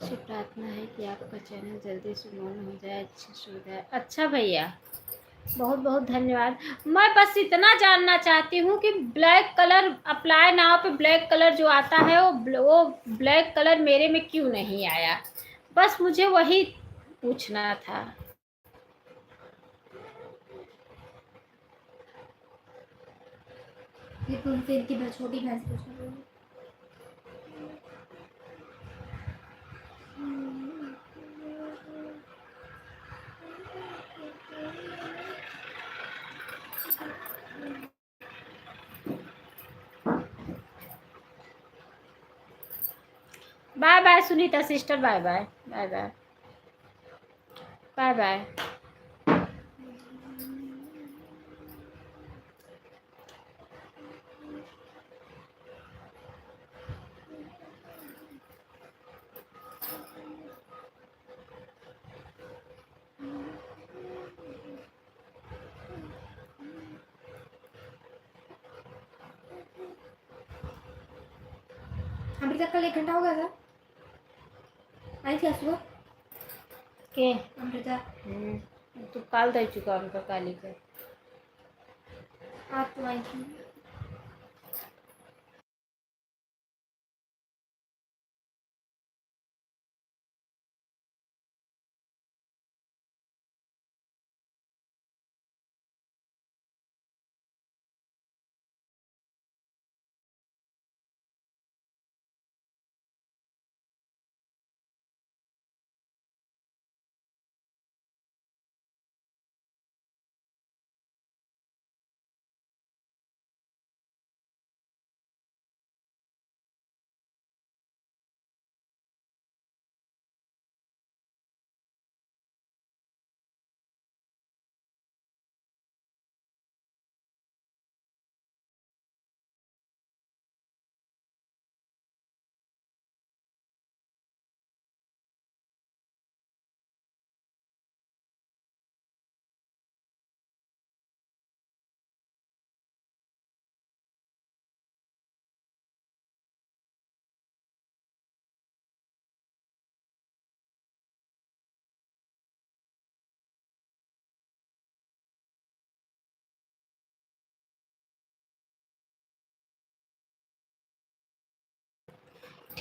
प्रार्थना है कि आपका चैनल जल्दी से ऑन हो जाए, अच्छी सुविधा। अच्छा भैया, बहुत बहुत धन्यवाद। मैं बस इतना जानना चाहती हूँ कि ब्लैक कलर अप्लाई नाउ पे ब्लैक कलर जो आता है वो ब्लैक कलर मेरे में क्यों नहीं आया, बस मुझे वही पूछना था। ये तुम फिर की छोटी भैंस पूछना। Bye bye Sunita sister, bye bye, bye bye, bye bye. अभी तक कल 1 घंटा हो गया था। आई थी सुबह के अमृता। तू काल दे चुका उनका काली का। आप तो आई थी।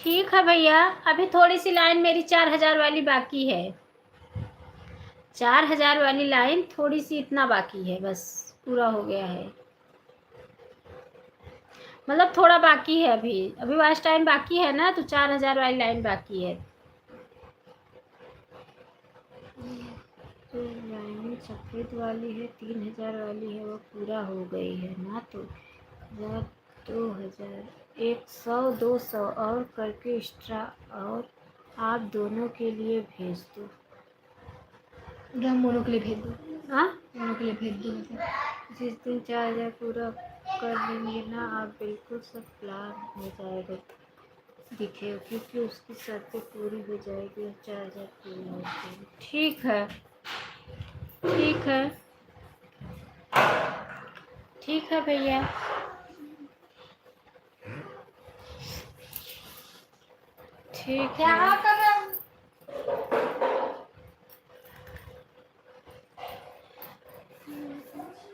ठीक है भैया, अभी थोड़ी सी लाइन मेरी 4000 वाली बाकी है। 4000 वाली लाइन थोड़ी सी, इतना बाकी है बस, पूरा हो गया है। मतलब थोड़ा बाकी है, अभी वाच टाइम बाकी है ना, तो 4000 वाली लाइन बाकी है। जो लाइन सफ़ेद वाली है 3000 वाली है, वो पूरा हो गई है ना, तो 1000 2000 100 200 और करके एक्स्ट्रा, और आप दोनों के लिए भेज दो। हम दोनों के लिए भेज दो। हाँ, दोनों के लिए भेज दो मतलब। जिस दिन 4000 पूरा कर लेंगे ना आप, बिल्कुल सब प्लान हो जाएगा दिखेगा, क्योंकि उसकी शर्तें पूरी हो जाएगी और 4000 पूरी हो जाएगी। ठीक है, ठीक है, ठीक है भैया। ठीक क्या है, कर रहे हो?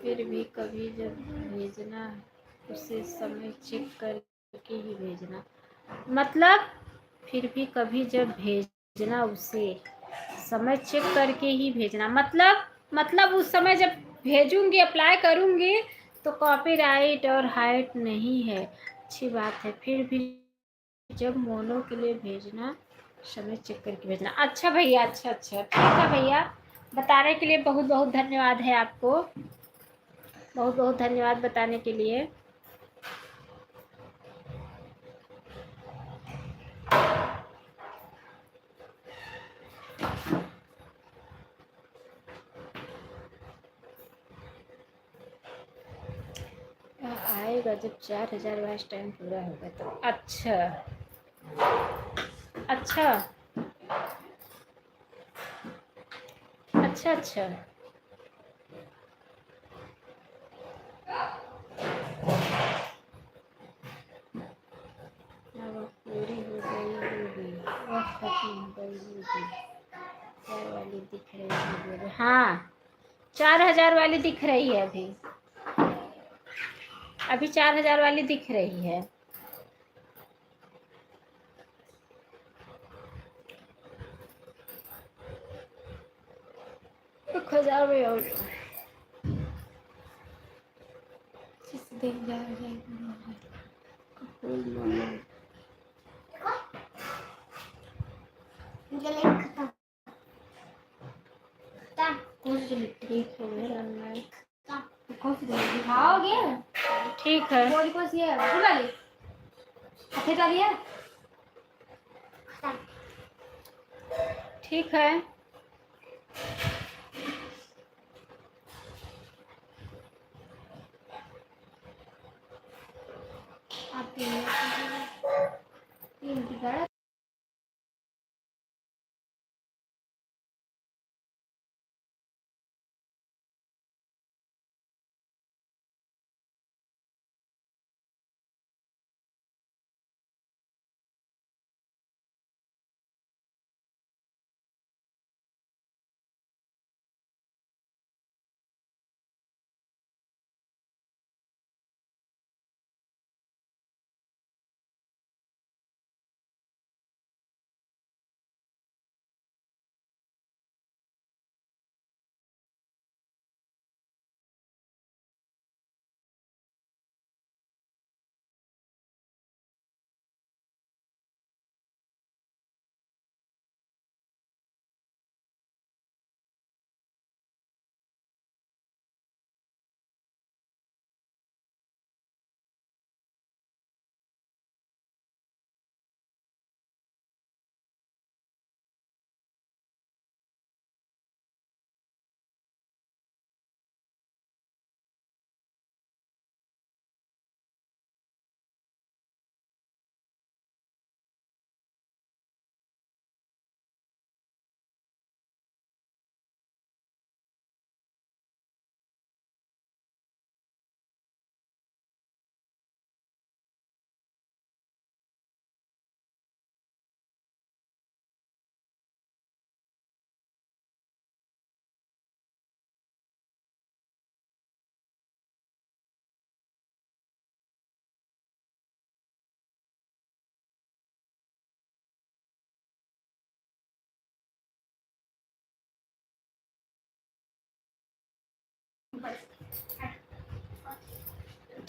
फिर भी कभी जब भेजना उसे समय चेक करके ही भेजना। मतलब फिर भी कभी जब भेजना उसे समय चेक करके ही भेजना। मतलब उस समय जब भेजूंगी, अप्लाई करूंगी, तो कॉपीराइट और हाइट नहीं है, अच्छी बात है। फिर भी जब मोनो के लिए भेजना समय चेक करके भेजना। अच्छा भैया, अच्छा अच्छा, ठीक है भैया, बताने के लिए बहुत बहुत धन्यवाद है आपको, बहुत बहुत धन्यवाद बताने के लिए। आएगा जब 4000 वाच टाइम पूरा होगा तो। अच्छा अच्छा अच्छा अच्छा, अब पूरी हो गई होगी, वह खत्म हो गई होगी। 4000 वाली दिख रही है। हाँ, 4000 वाली दिख रही है अभी 4000 वाली दिख रही है। 1000 में और जिस दिन जा कुछ ठीक है मेरा मैं। खाओगे? ठीक है, बोली कौन सी है? बुला ली। अच्छे डाली है? ठीक है। आप तीन की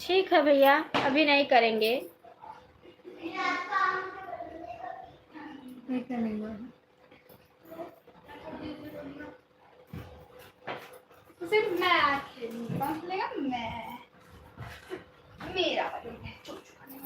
ठीक है भैया, अभी नहीं करेंगे। सिर्फ मैं खेलूंगा, मैं मेरा वाली है चुप वाली।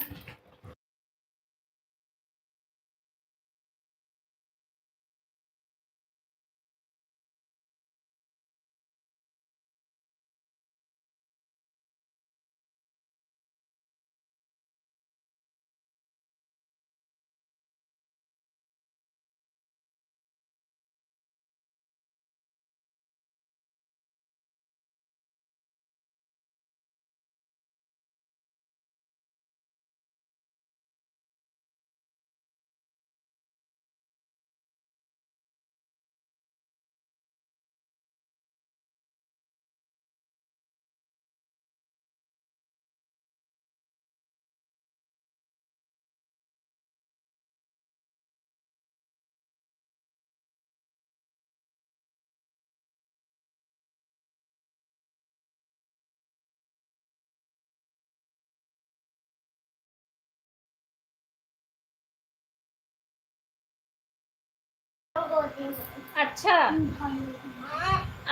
अच्छा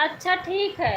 अच्छा ठीक है।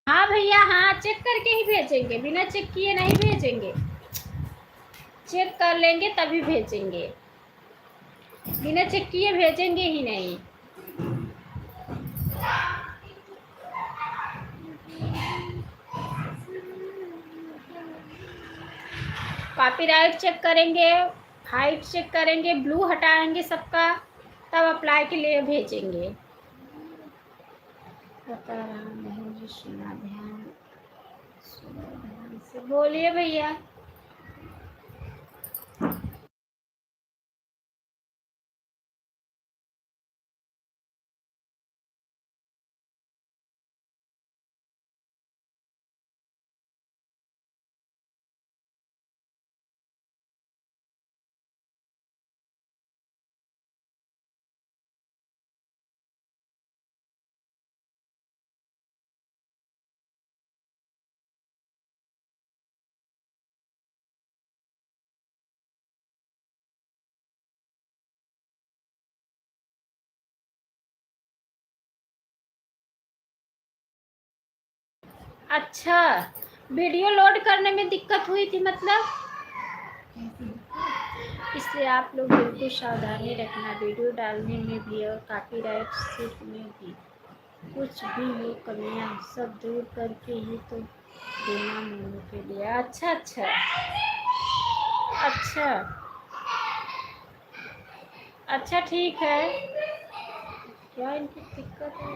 हाँ भैया, हाँ चेक करके ही भेजेंगे, बिना चेक किए नहीं भेजेंगे। चेक कर लेंगे तभी भेजेंगे, बिना चेक किए भेजेंगे ही नहीं। कॉपीराइट चेक करेंगे, हाइट चेक करेंगे, ब्लू हटाएंगे सबका, तब अप्लाई के लिए भेजेंगे। बता रहा नहीं जी, सुना ध्यान से बोलिए भैया। अच्छा, वीडियो लोड करने में दिक्कत हुई थी मतलब, इसलिए आप लोग बिल्कुल सावधानी रखना, वीडियो डालने में भी और कॉपीराइट सीट में भी कुछ भी हो कमियां सब दूर करके ही तो देना मोनू के लिए। अच्छा अच्छा अच्छा अच्छा ठीक है। क्या इनकी दिक्कत है?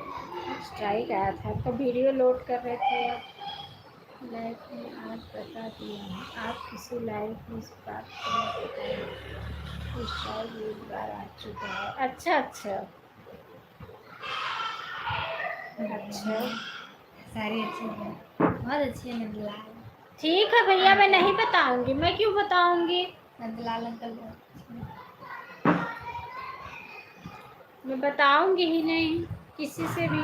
स्ट्राइक आया था तो वीडियो लोड कर रहे थे, अब लाइव में आज बता दिया है। आप किसी लाइव में इस बात को बताएं तो शायद एक बार आ चुका है। अच्छा अच्छा अच्छा, सारी अच्छी है, बहुत अच्छी है नंदलाल। ठीक है भैया, मैं नहीं बताऊंगी, मैं क्यों बताऊंगी, नंदलाल अंकल मैं बताऊंगी ही नहीं किसी से भी।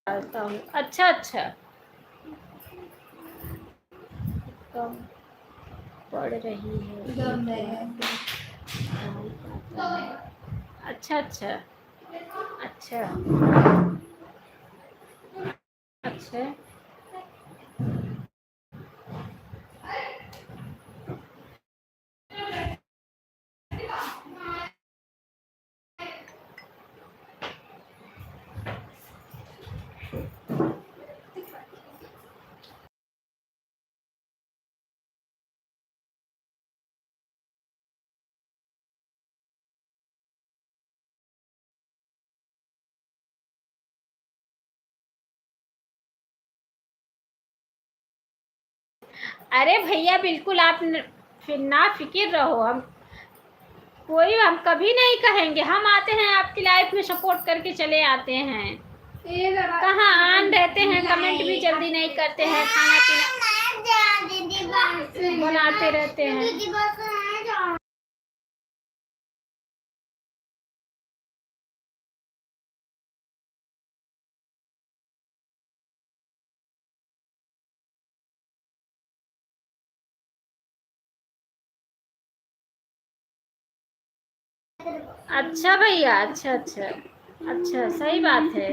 डालता हूँ। अच्छा अच्छा, कम पड़ रही है। अच्छा अच्छा अच्छा अच्छा। अरे भैया बिल्कुल आप फिर ना फिक्र रहो, हम कभी नहीं कहेंगे, हम आते हैं आपकी लाइफ में सपोर्ट करके चले आते हैं। कहाँ ऑन रहते हैं, कमेंट भी जल्दी नहीं करते हैं, खाना पीना बनाते रहते हैं। अच्छा भैया, अच्छा अच्छा अच्छा, सही बात है।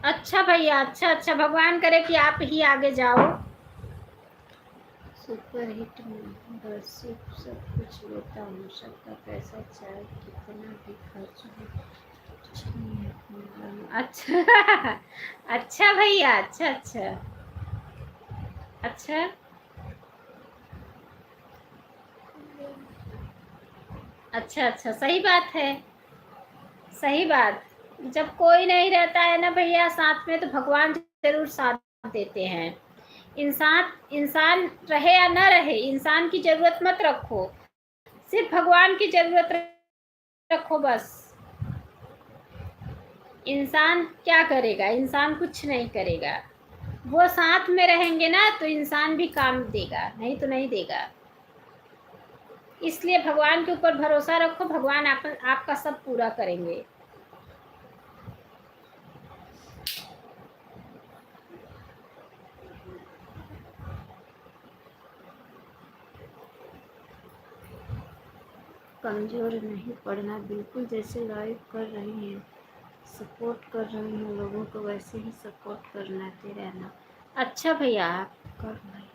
अच्छा भैया, अच्छा अच्छा, भगवान करे कि आप ही आगे जाओ। सुपर हिट मेंबरशिप सब कुछ लेता हूँ, सबका पैसा चाहे कितना भी खर्च हो। अच्छा अच्छा भैया, अच्छा अच्छा अच्छा अच्छा अच्छा, सही बात है, सही बात। जब कोई नहीं रहता है ना भैया साथ में, तो भगवान जरूर साथ देते हैं। इंसान इंसान रहे या ना रहे, इंसान की जरूरत मत रखो, सिर्फ भगवान की जरूरत रखो बस। इंसान क्या करेगा, इंसान कुछ नहीं करेगा। वो साथ में रहेंगे ना तो इंसान भी काम देगा, नहीं तो नहीं देगा। इसलिए भगवान के ऊपर भरोसा रखो, भगवान आपका सब पूरा करेंगे। कमज़ोर नहीं पड़ना, बिल्कुल जैसे लाइव कर रही हैं, सपोर्ट कर रही हैं लोगों को, वैसे ही सपोर्ट करते रहना। अच्छा भैया, आप कर रहे हैं।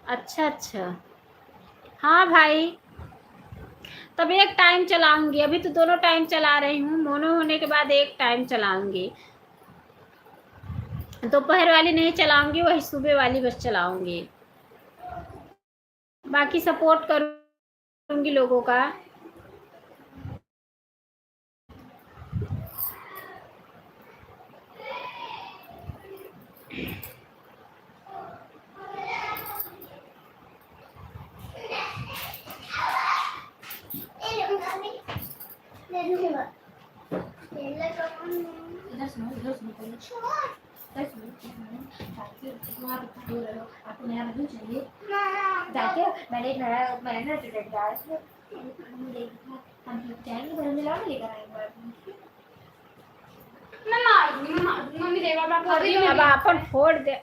अच्छा अच्छा, हाँ भाई, तब एक टाइम चलाऊंगी, अभी तो दोनों टाइम चला रही हूँ, मोनो होने के बाद एक टाइम चलाऊंगी। दोपहर वाली नहीं चलाऊंगी, वही सुबह वाली बस चलाऊंगी। बाकी सपोर्ट करूंगी लोगों का। आपको नया बलून चाहिए? जाके मैंने एक मैंने टिकट डाला हम जाएंगे, बलून लेकर आएंगे। मैं मार दूंगी मम्मी देखो अब अभी अब अपन फोड़ दे।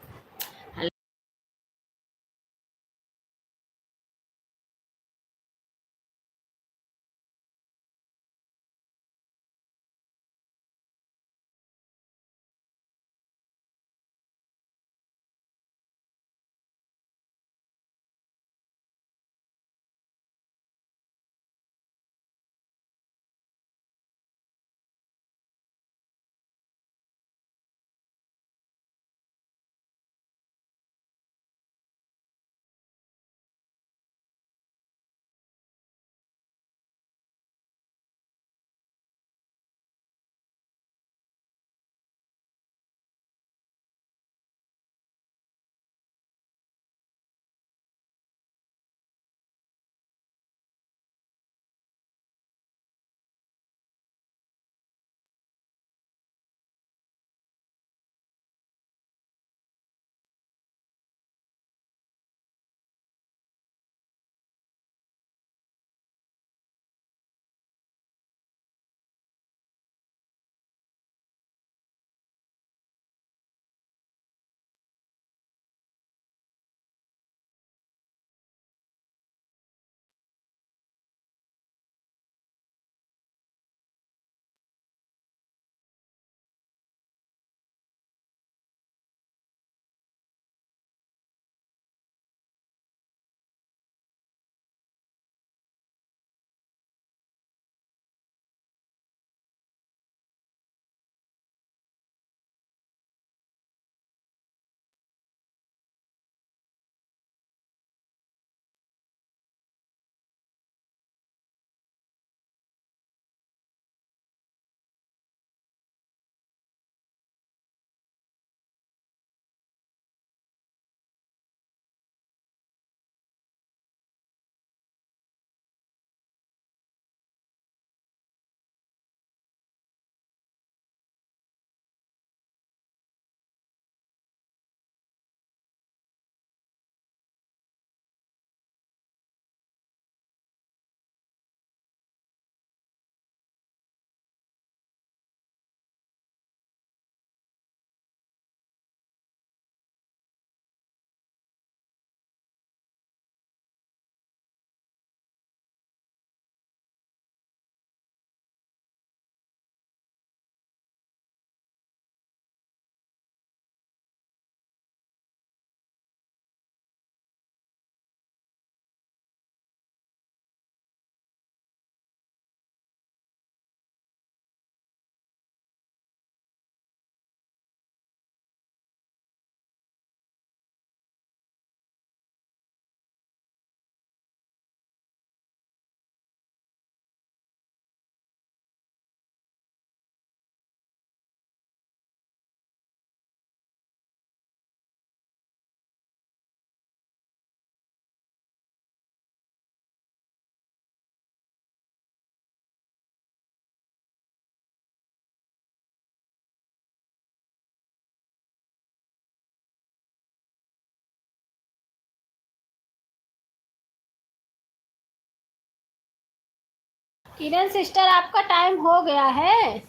किरण सिस्टर आपका टाइम हो गया है।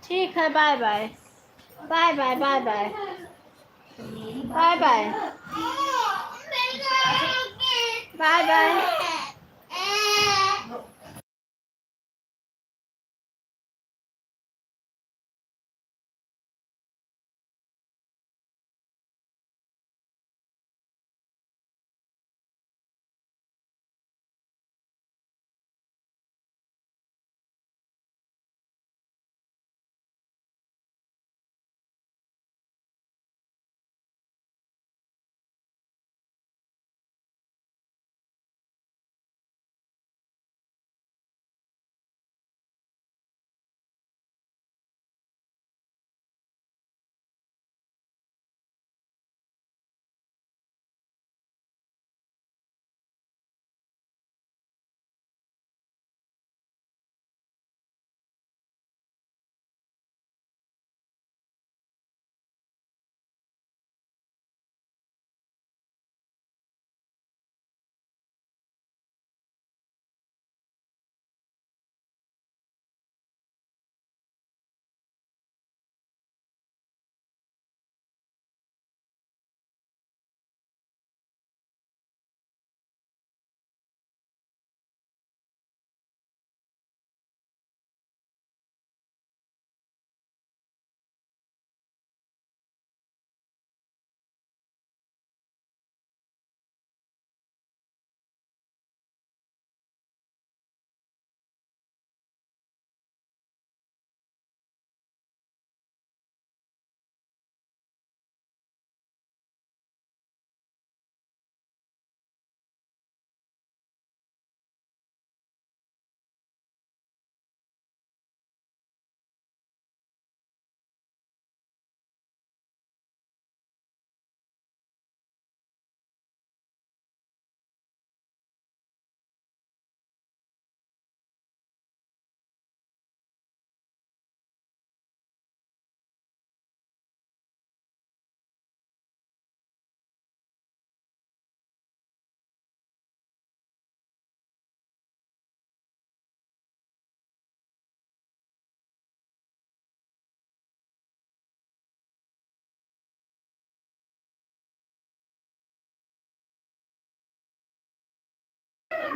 ठीक है, bye bye. Bye bye bye bye bye bye bye bye.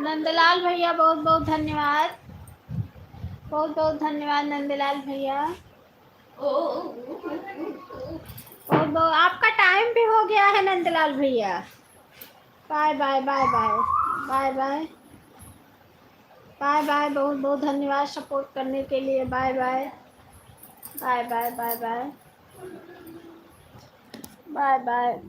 Nandlal भैया बहुत बहुत धन्यवाद, बहुत बहुत धन्यवाद नंदलाल भैया। बहुत बहुत आपका टाइम भी हो गया है नंदलाल भैया। Bye bye bye bye bye bye bye bye. बहुत बहुत धन्यवाद सपोर्ट करने के लिए। Bye bye bye bye bye bye bye bye.